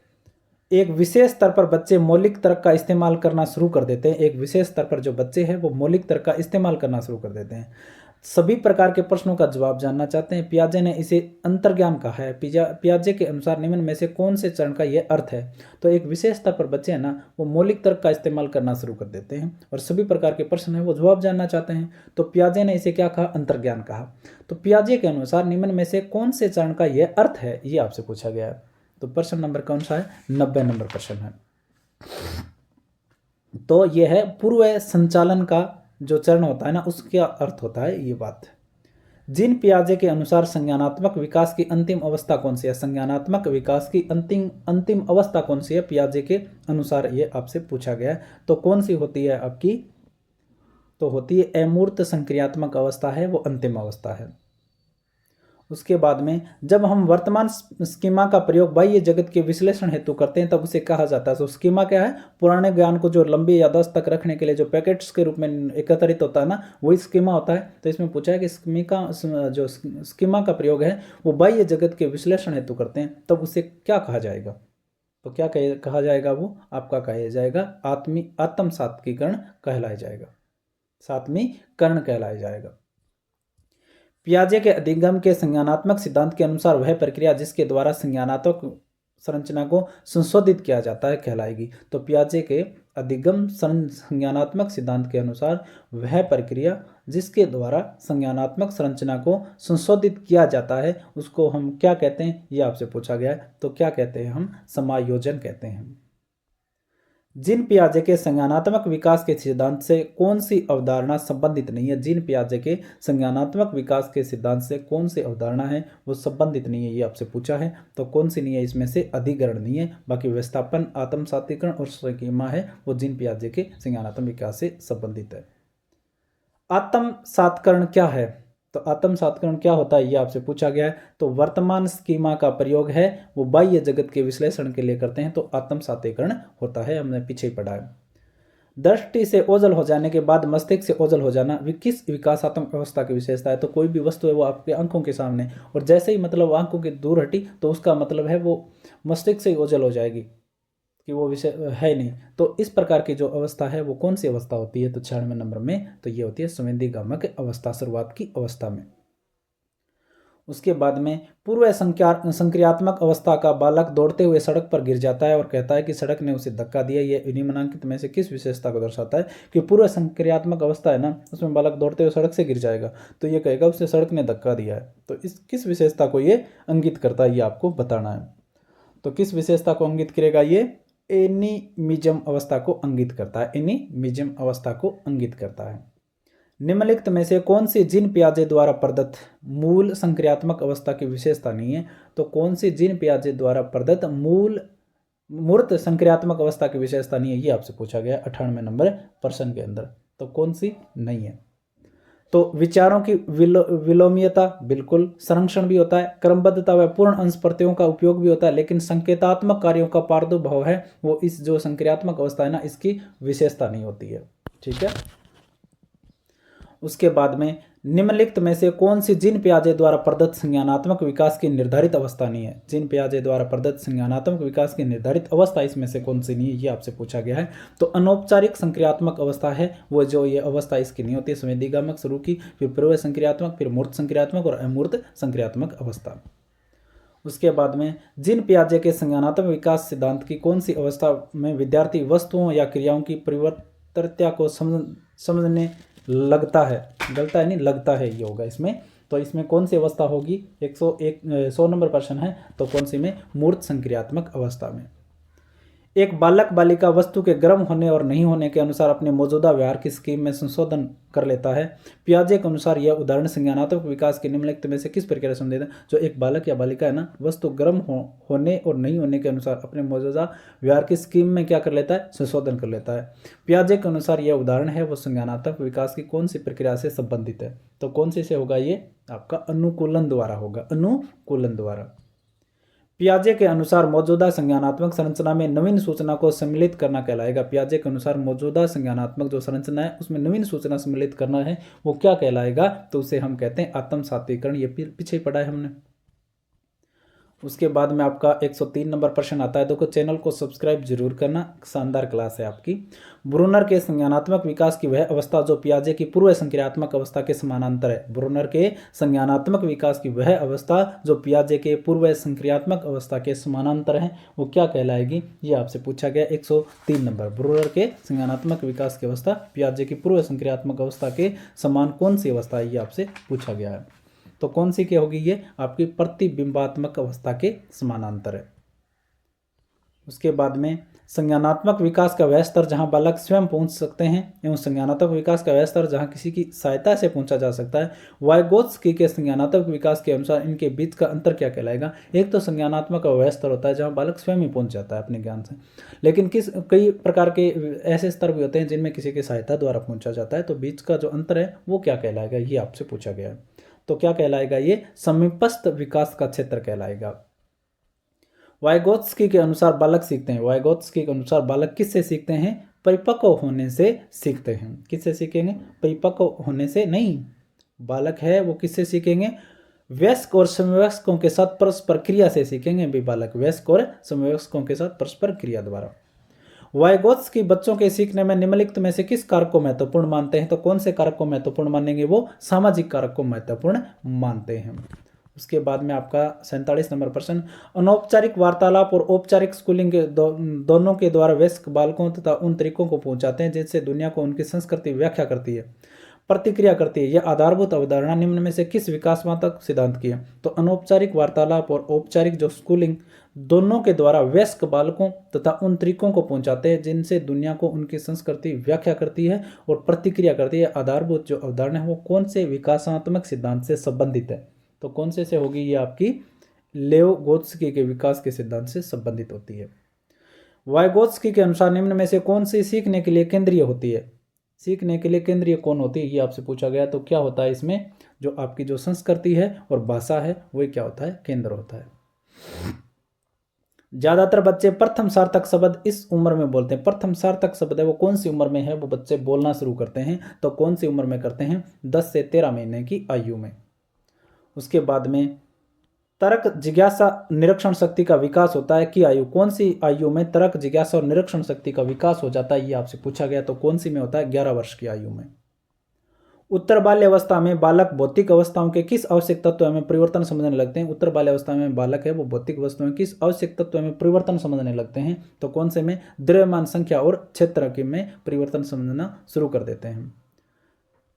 एक विशेष स्तर पर बच्चे मौलिक तर्क का इस्तेमाल करना शुरू कर देते हैं। एक विशेष स्तर पर जो बच्चे हैं वो मौलिक तर्क का इस्तेमाल करना शुरू कर देते हैं। सभी प्रकार के प्रश्नों का जवाब जानना चाहते हैं। पियाजे ने इसे अंतर्ज्ञान कहा है। पियाजे के अनुसार निम्न में से कौन से चरण का यह अर्थ है? तो एक विशेष स्तर पर बच्चे हैं ना वो मौलिक तर्क का इस्तेमाल करना शुरू कर देते हैं और सभी प्रकार के प्रश्न है वो जवाब जानना चाहते हैं। तो पियाजे ने इसे क्या कहा? अंतर्ज्ञान कहा। तो पियाजे के अनुसार निम्न में से कौन से चरण का यह अर्थ है ये आपसे पूछा गया है। तो प्रश्न नंबर कौन सा है? 90 नंबर प्रश्न है। तो यह है पूर्व संचालन का जो चरण होता है ना उसका अर्थ होता है ये बात। जिन पियाजे के अनुसार संज्ञानात्मक विकास की अंतिम अवस्था कौन सी है? संज्ञानात्मक विकास की अंतिम अवस्था कौन सी है पियाजे के अनुसार? ये आपसे पूछा गया है। तो कौन सी होती है आपकी? तो होती है अमूर्त संक्रियात्मक अवस्था है वो अंतिम अवस्था है। उसके बाद में जब हम वर्तमान स्कीमा का प्रयोग बाह्य जगत के विश्लेषण हेतु करते हैं तब उसे कहा जाता है। तो स्कीमा क्या है? पुराने ज्ञान को जो लंबी याददाश्त तक रखने के लिए जो पैकेट्स के रूप में एकत्रित होता है ना वही स्कीमा होता है। तो इसमें पूछा है कि जो स्कीमा का प्रयोग है वो बाह्य जगत के विश्लेषण हेतु करते हैं तब उसे क्या कहा जाएगा? तो क्या कहा जाएगा? वो आपका कहा जाएगा आत्म सात्विकरण कहलाया जाएगा, सात्वीकरण कहलाया जाएगा। पियाजे के अधिगम के संज्ञानात्मक सिद्धांत के अनुसार वह प्रक्रिया जिसके द्वारा संज्ञानात्मक संरचना को संशोधित किया जाता है कहलाएगी। तो पियाजे के अधिगम संज्ञानात्मक सिद्धांत के अनुसार वह प्रक्रिया जिसके द्वारा संज्ञानात्मक संरचना को संशोधित किया जाता है उसको हम क्या कहते हैं? ये आपसे पूछा गया है। तो क्या कहते हैं? हम समायोजन कहते हैं। जीन पियाजे के संज्ञानात्मक विकास के सिद्धांत से कौन सी अवधारणा संबंधित नहीं है? जीन पियाजे के संज्ञानात्मक विकास के सिद्धांत से कौन सी अवधारणा है वो संबंधित नहीं है, ये आपसे पूछा है। तो कौन सी नहीं है? इसमें से अधिकरण नहीं है। बाकी विस्थापन, आत्म सात्विकरण और स्कीमा है वो जीन पियाजे के संज्ञानात्मक विकास से संबंधित है। आत्म सात्करण क्या है? तो आत्म सात्करण क्या होता है ये आपसे पूछा गया है। तो वर्तमान स्कीमा का प्रयोग है वो बाह्य जगत के विश्लेषण के लिए करते हैं, तो आत्म सात्करण होता है, हमने पीछे ही पढ़ा है। दृष्टि से ओझल हो जाने के बाद मस्तिष्क से ओझल हो जाना किस विकासात्मक अवस्था की विशेषता है? तो कोई भी वस्तु है वो आपके आंखों के सामने, और जैसे ही मतलब आंखों के दूर हटी तो उसका मतलब है वो मस्तिष्क से ही ओझल हो जाएगी कि वो विषय है नहीं। तो इस प्रकार की जो अवस्था है वो कौन सी अवस्था होती है? तो 96वें नंबर में तो ये होती है संवेदीगामक अवस्था, शुरुआत की अवस्था में। उसके बाद में पूर्व संक्रियात्मक अवस्था का बालक दौड़ते हुए सड़क पर गिर जाता है और कहता है कि सड़क ने उसे धक्का दिया। ये निम्नलिखित में से किस विशेषता को दर्शाता है? कि पूर्व संक्रियात्मक अवस्था है ना, उसमें बालक दौड़ते हुए सड़क से गिर जाएगा तो ये कहेगा उसे सड़क ने धक्का दिया है। तो इस किस विशेषता को ये अंकित करता है ये आपको बताना है। तो किस विशेषता को अंकित करेगा? ये एनीमिज्म अवस्था को इंगित करता है, एनीमिज्म अवस्था को इंगित करता है। निम्नलिखित में से कौन सी जीन पियाजे द्वारा प्रदत्त मूल संक्रियात्मक अवस्था की विशेषता नहीं है? तो कौन सी जीन पियाजे द्वारा प्रदत्त मूर्त संक्रियात्मक अवस्था की विशेषता नहीं है ये आपसे पूछा गया 98वें नंबर प्रश्न के अंदर। तो कौन सी नहीं है? तो विचारों की विलोमीयता, बिल्कुल। संरक्षण भी होता है, क्रमबद्धता व पूर्ण अंश प्रत्ययों का उपयोग भी होता है, लेकिन संकेतात्मक कार्यों का प्रादुर्भाव है वो इस जो संक्रियात्मक अवस्था है ना इसकी विशेषता नहीं होती है। ठीक है। उसके बाद में निम्नलिखित में से कौन सी जीन पियाजे द्वारा प्रदत्त संज्ञानात्मक विकास की निर्धारित अवस्था नहीं है? जीन पियाजे द्वारा प्रदत्त संज्ञानात्मक विकास की निर्धारित अवस्था इसमें से कौन सी नहीं है ये आपसे पूछा गया है। तो अनौपचारिक संक्रियात्मक अवस्था है वो, जो ये अवस्था इसकी नहीं होती है। संवेदीगामक शुरू की, फिर पूर्व संक्रियात्मक, फिर मूर्त संक्रियात्मक और अमूर्त संक्रियात्मक अवस्था। उसके बाद में जीन पियाजे के संज्ञानात्मक विकास सिद्धांत की कौन सी अवस्था में विद्यार्थी वस्तुओं या क्रियाओं की परिवर्तनता को समझने लगता है, गलता है नहीं लगता है ये होगा इसमें। तो इसमें कौन सी अवस्था होगी? 100 नंबर प्रश्न है, तो कौन सी में? मूर्त संक्रियात्मक अवस्था में। एक बालक बालिका वस्तु के गर्म होने और नहीं होने के अनुसार अपने मौजूदा व्यवहार की स्कीम में संशोधन कर लेता है। पियाजे के अनुसार यह उदाहरण संज्ञानात्मक विकास के निम्नलिखित में से किस प्रक्रिया से संबंधित है? जो एक बालक या बालिका है ना वस्तु गर्म होने और नहीं होने के अनुसार अपने मौजूदा व्यवहार की स्कीम में क्या कर लेता है? संशोधन कर लेता है। पियाजे के अनुसार यह उदाहरण है वो संज्ञानात्मक विकास की कौन सी प्रक्रिया से संबंधित है? तो कौन सी से होगा? ये आपका अनुकूलन द्वारा होगा, अनुकूलन द्वारा। पियाजे के अनुसार मौजूदा संज्ञानात्मक संरचना में नवीन सूचना को सम्मिलित करना कहलाएगा। पियाजे के अनुसार मौजूदा संज्ञानात्मक जो संरचना है उसमें नवीन सूचना सम्मिलित करना है वो क्या कहलाएगा? तो उसे हम कहते हैं आत्म सात्विकरण। ये पीछे ही पढ़ा है हमने। उसके बाद में आपका 103 नंबर प्रश्न आता है। देखो चैनल को सब्सक्राइब जरूर करना, शानदार क्लास है आपकी। ब्रूनर के संज्ञानात्मक विकास की वह अवस्था जो पियाजे की पूर्व संक्रियात्मक अवस्था के समानांतर है। ब्रूनर के संज्ञानात्मक विकास की वह अवस्था जो पियाजे के पूर्व संक्रियात्मक अवस्था के समानांतर है वो क्या कहलाएगी? ये आपसे पूछा गया 103 नंबर। ब्रूनर के संज्ञानात्मक विकास की अवस्था पियाजे की पूर्व संक्रियात्मक अवस्था के समान कौन सी अवस्था है? ये आपसे पूछा गया है। तो कौन सी क्या होगी? ये आपकी प्रतिबिंबात्मक अवस्था के समानांतर है। उसके बाद में संज्ञानात्मक विकास का वह स्तर जहां बालक स्वयं पहुंच सकते हैं एवं संज्ञानात्मक विकास का वह स्तर जहां किसी की सहायता से पहुंचा जा सकता है। वाइगोत्स्की के संज्ञानात्मक विकास के अनुसार इनके बीच का अंतर क्या कहलाएगा? एक तो संज्ञानात्मक का वह स्तर होता है जहां बालक स्वयं ही पहुंच जाता है अपने ज्ञान से, लेकिन कई प्रकार के ऐसे स्तर भी होते हैं जिनमें किसी की सहायता द्वारा पहुंचा जाता है। तो बीच का जो अंतर है वो क्या कहलाएगा? ये आपसे पूछा गया है। तो क्या कहलाएगा? ये समीपस्थ विकास का क्षेत्र कहलाएगा। वाइगोत्स्की के अनुसार बालक सीखते हैं। वाइगोत्स्की के अनुसार बालक किससे सीखते हैं? परिपक्व होने से सीखते हैं। किससे सीखेंगे? परिपक्व होने से नहीं। बालक है वो किससे सीखेंगे? वयस्क और समवयस्कों के साथ परस्पर क्रिया से सीखेंगे भी बालक, वयस्क और समवयस्कों के साथ परस्पर क्रिया द्वारा। वाइगोत्स्की बच्चों के सीखने में निम्नलिखित में से किस कारक को महत्वपूर्ण मानते हैं? तो कौन से कारक को महत्वपूर्ण मानेंगे? वो सामाजिक कारक को महत्वपूर्ण मानते हैं। उसके बाद में आपका 47 नंबर प्रश्न, अनौपचारिक वार्तालाप और औपचारिक स्कूलिंग के दोनों के द्वारा वयस्क बालकों तथा उन तरीकों को पहुंचाते हैं जिनसे दुनिया को उनकी संस्कृति व्याख्या करती है। प्रतिक्रिया करती है। यह आधारभूत अवधारणा निम्न में से किस विकासात्मक सिद्धांत की है? तो अनौपचारिक वार्तालाप और औपचारिक जो स्कूलिंग दोनों के द्वारा वयस्क बालकों तथा उन तरीकों को पहुंचाते हैं जिनसे दुनिया को उनकी संस्कृति व्याख्या करती है और प्रतिक्रिया करती है। आधारभूत जो अवधारणा है वो कौन से विकासात्मक सिद्धांत से संबंधित है? तो कौन से होगी? ये आपकी लेवगोत्स्की के विकास के सिद्धांत से संबंधित होती है। वाइगोत्स्की के अनुसार निम्न में से कौन सी सीखने के लिए केंद्रीय होती है? सीखने के लिए केंद्रीय कौन होती है, ये आपसे पूछा गया। तो क्या होता है इसमें? जो आपकी जो संस्कृति है और भाषा है वही क्या होता है? केंद्र होता है। ज्यादातर बच्चे प्रथम सार्थक शब्द इस उम्र में बोलते हैं। प्रथम सार्थक शब्द है वो कौन सी उम्र में है? वो बच्चे बोलना शुरू करते हैं। तो कौन सी उम्र में करते हैं? 10 से 13 महीने की आयु में। उसके बाद में तर्क जिज्ञासा निरीक्षण शक्ति का विकास होता है कि आयु? कौन सी आयु में तर्क जिज्ञासा और निरीक्षण शक्ति का विकास हो जाता है? ये आपसे पूछा गया। तो कौन सी में होता है? 11 वर्ष की आयु में। उत्तर बाल्यावस्था में बालक भौतिक अवस्थाओं के किस आवश्यक तत्व में परिवर्तन समझने लगते हैं? उत्तर बाल्यावस्था में बालक है वो भौतिक वस्तुओं में किस आवश्यक तत्व में परिवर्तन समझने लगते हैं? तो कौन से में? द्रव्यमान संख्या और क्षेत्र के में परिवर्तन समझना शुरू कर देते हैं।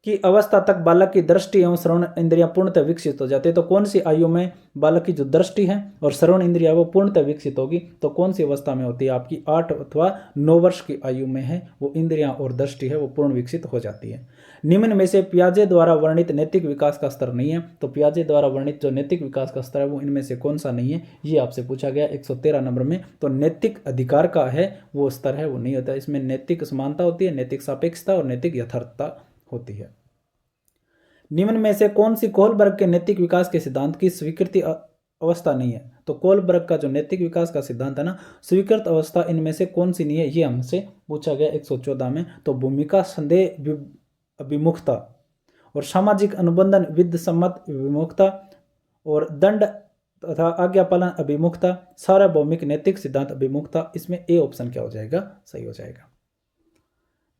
कि अवस्था तक बालक की दृष्टि एवं श्रवण इंद्रियां पूर्णतः विकसित हो जाती है। तो कौन सी आयु में बालक की जो दृष्टि है और श्रवण इंद्रिया वो पूर्णतः विकसित होगी? तो कौन सी अवस्था में होती है? आपकी 8 अथवा 9 वर्ष की आयु में है वो इंद्रियां और दृष्टि है वो पूर्ण विकसित हो जाती है। निम्न में से पियाजे द्वारा वर्णित नैतिक विकास का स्तर नहीं है। तो पियाजे द्वारा वर्णित जो नैतिक विकास का स्तर है वो इनमें से कौन सा नहीं है? ये आपसे पूछा गया 113 नंबर में। तो नैतिक अधिकार का है वो स्तर है वो नहीं होता। इसमें नैतिक समानता होती है, नैतिक सापेक्षता और नैतिक यथार्थता होती है। निम्न में से कौन सी कोहलबर्ग के नैतिक विकास के सिद्धांत की स्वीकृति अवस्था नहीं है? तो कोहलबर्ग का जो नैतिक विकास का सिद्धांत है ना, स्वीकृत अवस्था इनमें से कौन सी नहीं है? ये हमसे पूछा गया 114 में। तो भूमिका, संदेह अभिमुखता और सामाजिक अनुबंधन विद सम्मत विमुखता और दंड तथा आज्ञा पालन अभिमुखता, सार्वभौमिक नैतिक सिद्धांत अभिमुखता, इसमें ए ऑप्शन क्या हो जाएगा? सही हो जाएगा।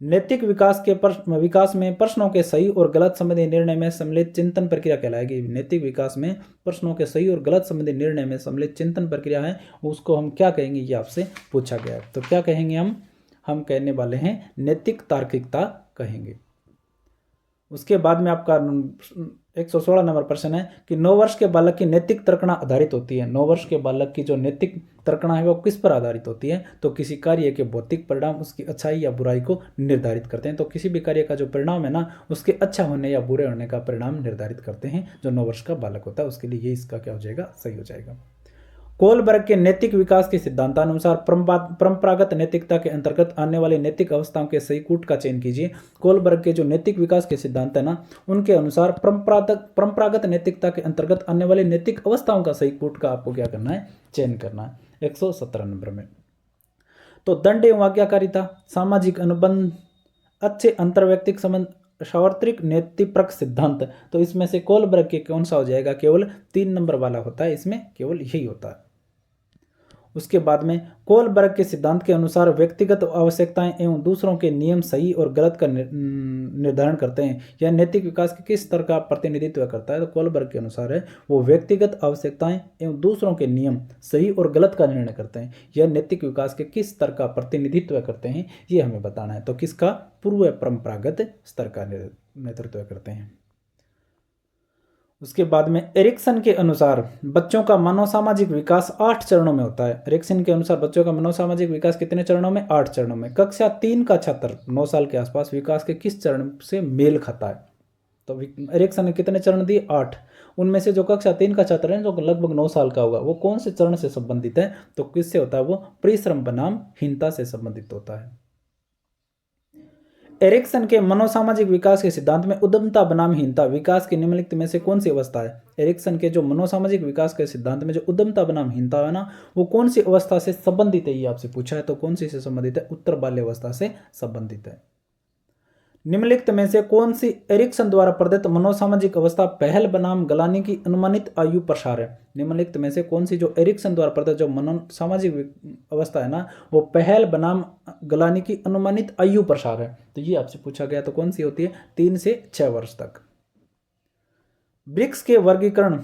नैतिक विकास में प्रश्नों के सही और गलत संबंधी निर्णय में सम्मिलित चिंतन प्रक्रिया कहलाएगी। नैतिक विकास में प्रश्नों के सही और गलत संबंधी निर्णय में सम्मिलित चिंतन प्रक्रिया है उसको हम क्या कहेंगे? ये आपसे पूछा गया है। तो क्या कहेंगे हम कहने वाले हैं नैतिक तार्किकता कहेंगे। उसके बाद में आपका 116 नंबर प्रश्न है कि 9 वर्ष के बालक की नैतिक तर्कणा आधारित होती है। 9 वर्ष के बालक की जो नैतिक तर्कणा है वो किस पर आधारित होती है? तो किसी कार्य के भौतिक परिणाम उसकी अच्छाई या बुराई को निर्धारित करते हैं। तो किसी भी कार्य का जो परिणाम है ना उसके अच्छा होने या बुरे होने का परिणाम निर्धारित करते हैं जो 9 वर्ष का बालक होता है। उसके लिए ये इसका क्या हो जाएगा? सही हो जाएगा। कोहलबर्ग के नैतिक विकास के सिद्धांतानुसार परंपरागत नैतिकता के अंतर्गत आने वाली नैतिक अवस्थाओं के सही कूट का चयन कीजिए। कोहलबर्ग के जो नैतिक विकास के सिद्धांत है ना उनके अनुसार परंपरागत नैतिकता के अंतर्गत आने वाली नैतिक अवस्थाओं का सही कूट का आपको क्या करना है? चयन करना है 117 नंबर में। तो दंड एवं आज्ञाकारिता, सामाजिक अनुबंध, अच्छे अंतर्वैयक्तिक संबंध, सार्वत्रिक नैतिक सिद्धांत, तो इसमें से कोहलबर्ग के कौन सा हो जाएगा? केवल 3 नंबर वाला होता है, इसमें केवल यही होता है। उसके बाद में कोहलबर्ग के सिद्धांत के अनुसार व्यक्तिगत आवश्यकताएं एवं दूसरों के नियम सही और गलत का निर्धारण करते हैं। यह नैतिक विकास के किस स्तर का प्रतिनिधित्व करता है? तो कोहलबर्ग के अनुसार है वो व्यक्तिगत आवश्यकताएं एवं दूसरों के नियम सही और गलत का निर्णय करते हैं। यह नैतिक विकास के किस स्तर का प्रतिनिधित्व करते हैं ये हमें बताना है। तो किसका? पूर्व परंपरागत स्तर का नेतृत्व करते हैं। उसके बाद में एरिक्सन के अनुसार बच्चों का मनोसामाजिक विकास 8 चरणों में होता है। एरिक्सन के अनुसार बच्चों का मनोसामाजिक विकास कितने चरणों में? 8 चरणों में। कक्षा 3 का छात्र 9 साल के आसपास विकास के किस चरण से मेल खाता है? तो एरिक्सन ने कितने चरण दिए? 8। उनमें से जो कक्षा 3 का छात्र है जो लगभग 9 साल का होगा वो कौन से चरण से संबंधित है? तो किससे होता है? वो परिश्रम बनाम हीनता से संबंधित होता है। एरिक्सन के मनोसामाजिक विकास के सिद्धांत में उद्यमता बनाम हीनता विकास की निम्नलिखित में से कौन सी अवस्था है? एरिक्सन के जो मनोसामाजिक विकास के सिद्धांत में जो उद्यमता बनाम हीनता है ना वो कौन सी अवस्था से संबंधित है? ये आपसे पूछा है। तो कौन सी से संबंधित है? उत्तर बाल्यावस्था से संबंधित है। निम्नलिखित में से कौन सी एरिक्सन द्वारा प्रदत्त मनोसामाजिक अवस्था पहल बनाम गलानी की अनुमानित आयु प्रसार है? निम्नलिखित में से कौन सी जो एरिक्सन द्वारा प्रदत्त जो मनोसामाजिक अवस्था है ना वो पहल बनाम गलानी की अनुमानित आयु प्रसार है? तो ये आपसे पूछा गया। तो कौन सी होती है? 3 से 6 वर्ष तक। ब्रिक्स के वर्गीकरण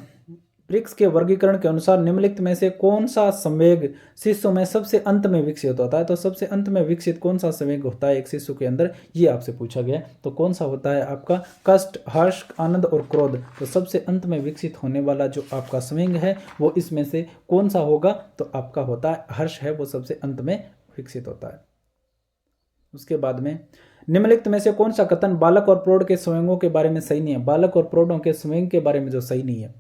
ब्रिक्स के वर्गीकरण के अनुसार निम्नलिखित में से कौन सा संवेग शिशु में सबसे अंत में विकसित होता है? तो सबसे अंत में विकसित कौन सा संवेग होता है एक शिशु के अंदर, ये आपसे पूछा गया। तो कौन सा होता है आपका कष्ट, हर्ष, आनंद और क्रोध। तो सबसे अंत में विकसित होने वाला जो आपका संवेग है वो इसमें से कौन सा होगा? तो आपका होता है हर्ष है, वो सबसे अंत में विकसित होता है। उसके बाद में निम्नलिखित में से कौन सा कथन बालक और प्रौढ़ के संवेगों के बारे में सही नहीं है? बालक और प्रौढ़ों के संवेग के बारे में जो सही नहीं है,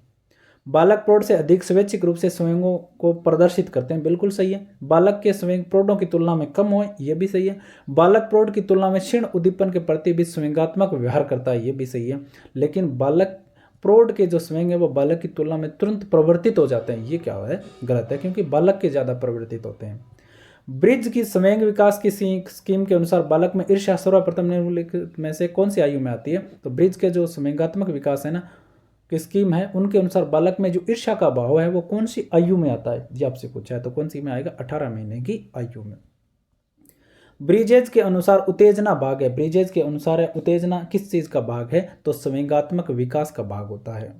बालक प्रौढ़ से अधिक स्वैच्छिक रूप से संवेगों को प्रदर्शित करते हैं, बिल्कुल सही है। बालक के संवेग प्रौढ़ों की तुलना में कम हो, यह भी सही है। बालक प्रौढ़ की तुलना में क्षीण उद्दीपन के प्रति भी संवेगात्मक व्यवहार करता है, यह भी सही है। लेकिन बालक प्रौढ़ के जो संवेग है वो बालक की तुलना में तुरंत प्रवर्तित हो जाते हैं, ये क्या है? गलत है, क्योंकि बालक के ज्यादा प्रवर्तित होते हैं। ब्रिज की संवेग विकास की स्कीम के अनुसार बालक में ईर्ष्या सर्वप्रथम निम्नलिखित में से कौन सी आयु में आती है? तो ब्रिज के जो संवेगात्मक विकास है ना की स्कीम है, उनके अनुसार बालक में जो ईर्ष्या का भाव है वो कौन सी आयु में आता है, ये आपसे पूछा है। तो कौन सी में आएगा? 18 महीने की आयु में। ब्रिजेज के अनुसार उत्तेजना भाग है, ब्रिजेज के अनुसार उत्तेजना किस चीज का भाग है? तो संवेगात्मक विकास का भाग होता है।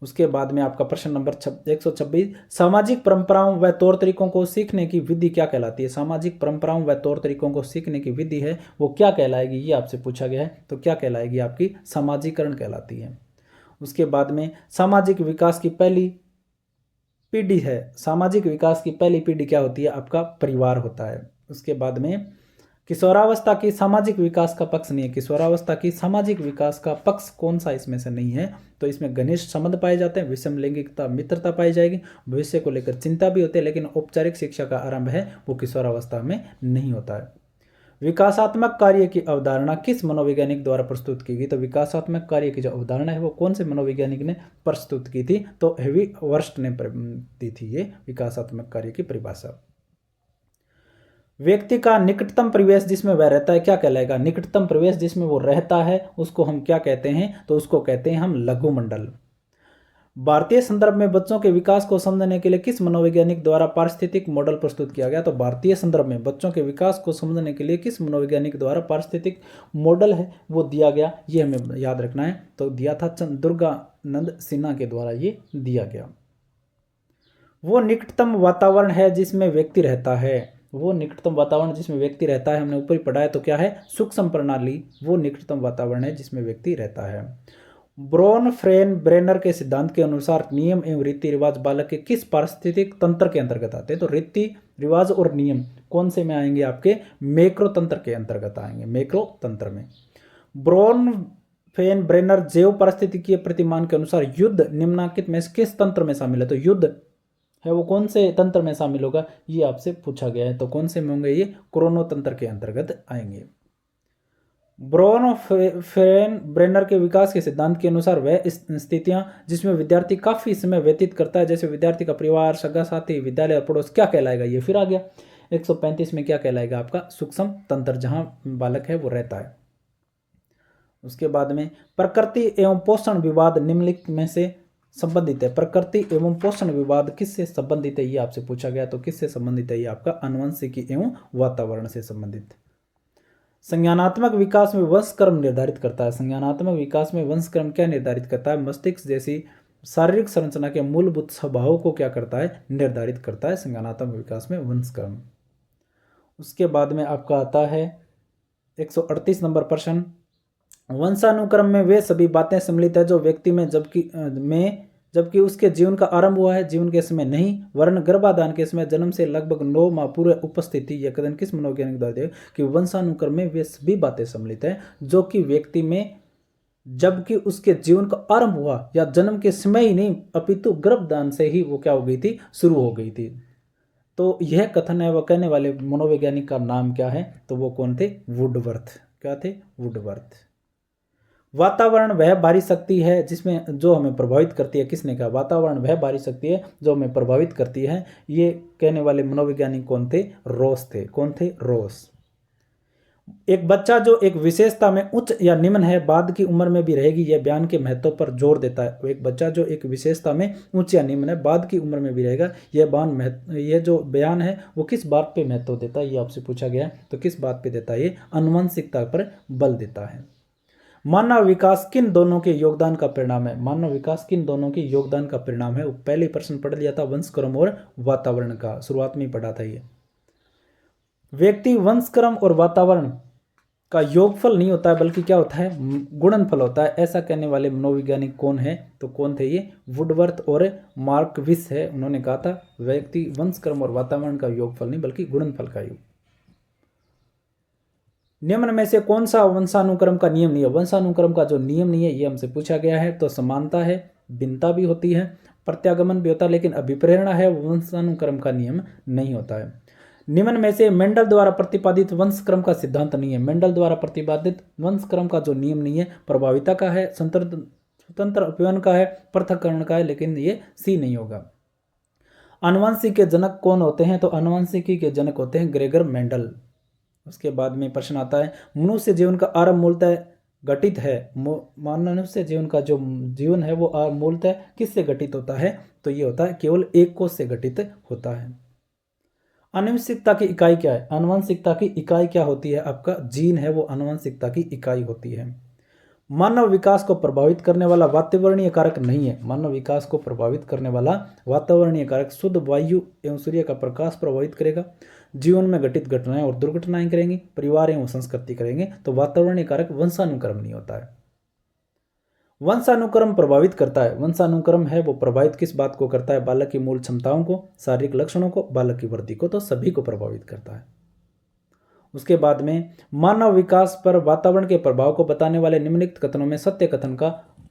उसके बाद में आपका प्रश्न नंबर 126, सामाजिक परंपराओं व तौर तरीकों को सीखने की विधि क्या कहलाती है? सामाजिक परंपराओं व तौर तरीकों को सीखने की विधि है वो क्या कहलाएगी, ये आपसे पूछा गया है। तो क्या कहलाएगी? आपकी सामाजिकरण कहलाती है। उसके बाद में सामाजिक विकास की पहली पीढ़ी है, सामाजिक विकास की पहली पीढ़ी क्या होती है? आपका परिवार होता है। उसके बाद में किशोरावस्था की सामाजिक विकास का पक्ष नहीं है, किशोरावस्था की सामाजिक विकास का पक्ष कौन सा इसमें से नहीं है? तो इसमें घनिष्ठ संबंध पाए जाते हैं, विषम लैंगिकता, मित्रता पाई जाएगी, भविष्य को लेकर चिंता भी होती है, लेकिन औपचारिक शिक्षा का आरंभ है वो किशोरावस्था में नहीं होता है। विकासात्मक कार्य की अवधारणा किस मनोवैज्ञानिक द्वारा प्रस्तुत की गई? तो विकासात्मक कार्य की जो अवधारणा है वो कौन से मनोवैज्ञानिक ने प्रस्तुत की थी? तो हेवी वर्स्ट ने दी थी ये विकासात्मक कार्य की परिभाषा। व्यक्ति का निकटतम प्रवेश जिसमें वह रहता है क्या कहलाएगा? निकटतम प्रवेश जिसमें वो रहता है उसको हम क्या कहते हैं? तो उसको कहते हैं हम लघु मंडल। भारतीय संदर्भ में बच्चों के विकास को समझने के लिए किस मनोवैज्ञानिक द्वारा पारिस्थितिक मॉडल प्रस्तुत किया गया? तो भारतीय संदर्भ में बच्चों के विकास को समझने के लिए किस मनोवैज्ञानिक द्वारा पारिस्थितिक मॉडल है वो दिया गया, ये हमें याद रखना है। तो दिया था दुर्गानंद सिन्हा के द्वारा ये दिया गया। वो निकटतम वातावरण है जिसमें व्यक्ति रहता है, वो निकटतम वातावरण जिसमें व्यक्ति रहता है, हमने ऊपर ही पढ़ा है। तो क्या है? सूक्ष्म प्रणाली वो निकटतम वातावरण है जिसमें व्यक्ति रहता है। ब्रोन फ्रेन ब्रेनर के सिद्धांत के अनुसार नियम एवं रीति रिवाज बालक के किस पारिस्थितिक तंत्र के अंतर्गत आते हैं? तो रीति रिवाज और नियम कौन से में आएंगे? आपके मैक्रो तंत्र के अंतर्गत आएंगे, मैक्रो तंत्र में। ब्रोन फेन ब्रेनर जैव पारिस्थितिकीय प्रतिमान के अनुसार युद्ध निम्नलिखित में किस तंत्र में शामिल है? तो युद्ध है वो कौन से तंत्र में शामिल होगा, ये आपसे पूछा गया है। तो कौन से में होंगे? ये क्रोनो तंत्र के अंतर्गत आएंगे। ब्रोन फेन ब्रेनर के विकास के सिद्धांत के अनुसार वह स्थितियां जिसमें विद्यार्थी काफी समय व्यतीत करता है, जैसे विद्यार्थी का परिवार, सगा साथी, विद्यालय और पड़ोस, क्या कहलाएगा? ये फिर आ गया 135 में क्या कहलाएगा? आपका सूक्ष्म तंत्र, जहां बालक है वो रहता है। उसके बाद में प्रकृति एवं पोषण विवाद निम्नलिखित में से संबंधित है। प्रकृति एवं पोषण विवाद किससे संबंधित है, ये आपसे पूछा गया। तो किससे संबंधित है? ये आपका आनुवंशिकी एवं वातावरण से संबंधित। संज्ञानात्मक विकास में वंशक्रम निर्धारित करता है, संज्ञानात्मक विकास में वंशक्रम क्या निर्धारित करता है? मस्तिष्क जैसी शारीरिक संरचना के मूलभूत स्वभावों को क्या करता है? निर्धारित करता है संज्ञानात्मक विकास में वंशक्रम। उसके बाद में आपका आता है 138 नंबर प्रश्न, वंशानुक्रम में वे सभी बातें सम्मिलित है जो व्यक्ति में जबकि उसके जीवन का आरंभ हुआ है, जीवन के समय नहीं, वर्ण गर्भाधान के समय जन्म से लगभग 9 माह पूर्व उपस्थिति। यह कथन किस मनोवैज्ञानिक द्वारा दिया कि वंशानुक्रम में वे सभी बातें सम्मिलित है जो कि व्यक्ति में जबकि उसके जीवन का आरंभ हुआ या जन्म के समय ही नहीं अपितु गर्भधान से ही वो क्या हो गई थी? शुरू हो गई थी। तो यह कथन है, वह कहने वाले मनोवैज्ञानिक का नाम क्या है? तो वो कौन थे? वुडवर्थ। क्या थे? वुडवर्थ। वातावरण वह बाहरी शक्ति है जिसमें जो हमें प्रभावित करती है, किसने कहा? वातावरण वह बाहरी शक्ति है जो हमें प्रभावित करती है। ये कहने वाले मनोवैज्ञानिक कौन थे? रोस थे। कौन थे? रोस। एक बच्चा जो एक विशेषता में उच्च या निम्न है बाद की उम्र में भी रहेगी, यह बयान के महत्व पर जोर देता है। एक बच्चा जो एक विशेषता में उच्च या निम्न है बाद की उम्र में भी रहेगा, यह जो बयान है वो किस बात पे महत्व देता है? ये आपसे पूछा गया है। तो किस बात पे देता है? ये आनुवंशिकता पर बल देता है। मानव विकास किन दोनों के योगदान का परिणाम है? मानव विकास किन दोनों के योगदान का परिणाम है? पहले प्रश्न पढ़ लिया था, वंशक्रम और वातावरण का, शुरुआत में ही पढ़ा था ये। व्यक्ति, वंशक्रम और वातावरण का योगफल नहीं होता है, बल्कि क्या होता है, गुणनफल होता है। ऐसा कहने वाले मनोवैज्ञानिक कौन है? तो कौन थे ये? वुडवर्थ और मार्कविस है। उन्होंने कहा था व्यक्ति, वंशक्रम और वातावरण का योगफल नहीं बल्कि गुणनफल का योग। निम्न में से कौन सा वंशानुक्रम का नियम नहीं है? वंशानुक्रम का जो नियम नहीं है ये हमसे पूछा गया है। तो समानता है, भिन्नता भी होती है, प्रत्यागमन भी होता है, लेकिन अभिप्रेरणा है, वंशानुक्रम का नियम नहीं होता है। निम्न में से मेंडल द्वारा प्रतिपादित वंशक्रम का सिद्धांत नहीं है। मेंडल द्वारा प्रतिपादित वंशक्रम का जो नियम नहीं है, प्रभाविता का है, स्वतंत्र अपव्ययन का है, पृथक्करण का है, लेकिन ये सी नहीं होगा। आनुवंशिकी के जनक कौन होते हैं? तो आनुवंशिकी के जनक होते हैं ग्रेगर मेंडल। उसके बाद में प्रश्न आता है, मनुष्य जीवन का आरंभ मूलतः घटित है। मनुष्य जीवन का जो जीवन है वो मूलतः किससे घटित होता है? तो ये होता है केवल एक कोष से घटित होता है। आनुवंशिकता की इकाई क्या है? आनुवंशिकता की इकाई क्या होती है? आपका जीन है वो आनुवंशिकता की इकाई होती है। मानव विकास को प्रभावित करने वाला वातावरणीय कारक नहीं है। मानव विकास को प्रभावित करने वाला वातावरणीय कारक शुद्ध वायु एवं सूर्य का प्रकाश प्रभावित करेगा, जीवन में घटित घटनाएं और दुर्घटनाएं करेंगी, परिवार एवं संस्कृति करेंगे। तो वातावरणीय कारक वंशानुक्रम नहीं होता है। वंशानुक्रम प्रभावित करता है। वंशानुक्रम है वो प्रभावित किस बात को करता है? बालक की मूल क्षमताओं को, शारीरिक लक्षणों को, बालक की वृद्धि को, तो सभी को प्रभावित करता है। उसके बाद में मानव विकास पर वातावरण के प्रभाव को बताने वाले निम्नलिखित कथनों में सत्य कथन का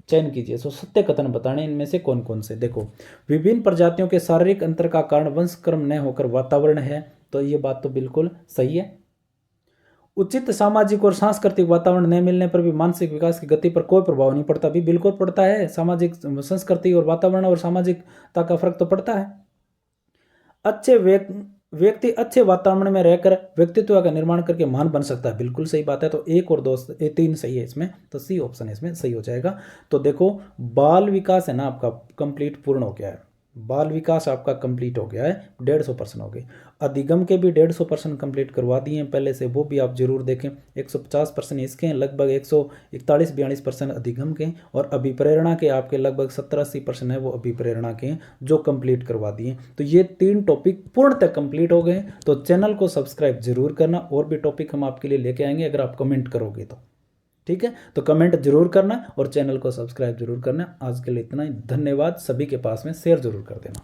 चयन कीजिए। सो सत्य कथन बताने, इनमें से कौन कौन से? देखो, विभिन्न प्रजातियों के शारीरिक अंतर का कारण वंशक्रम न होकर वातावरण है। तो ये बात तो बिल्कुल सही है। उचित सामाजिक और सांस्कृतिक वातावरण न मिलने पर भी मानसिक विकास की गति पर कोई प्रभाव नहीं पड़ता। भी बिल्कुल पड़ता है। सामाजिक संस्कृति और वातावरण और सामाजिकता का फर्क तो पड़ता है। अच्छे व्यक्ति अच्छे वातावरण में रहकर व्यक्तित्व का निर्माण करके महान बन सकता है। बिल्कुल सही बात है। तो एक और दो, ये तीन सही है इसमें, तो सी ऑप्शन इसमें सही हो जाएगा। तो देखो, बाल विकास है ना आपका कंप्लीट पूर्ण हो गया है। बाल विकास आपका कंप्लीट हो गया है, 150% हो गई। अधिगम के भी 150% कंप्लीट करवा दिए हैं पहले से, वो भी आप जरूर देखें। 150% इसके हैं, लगभग 141-42% अधिगम के, और अभिप्रेरणा के आपके लगभग 70-80% है वो अभिप्रेरणा के हैं जो कंप्लीट करवा दिए। तो ये 3 टॉपिक पूर्णतः कंप्लीट हो गए। तो चैनल को सब्सक्राइब जरूर करना, और भी टॉपिक हम आपके लिए लेके आएंगे अगर आप कमेंट करोगे तो। ठीक है, तो कमेंट जरूर करना और चैनल को सब्सक्राइब जरूर करना। आज के लिए इतना ही, धन्यवाद। सभी के पास में शेयर जरूर कर देना।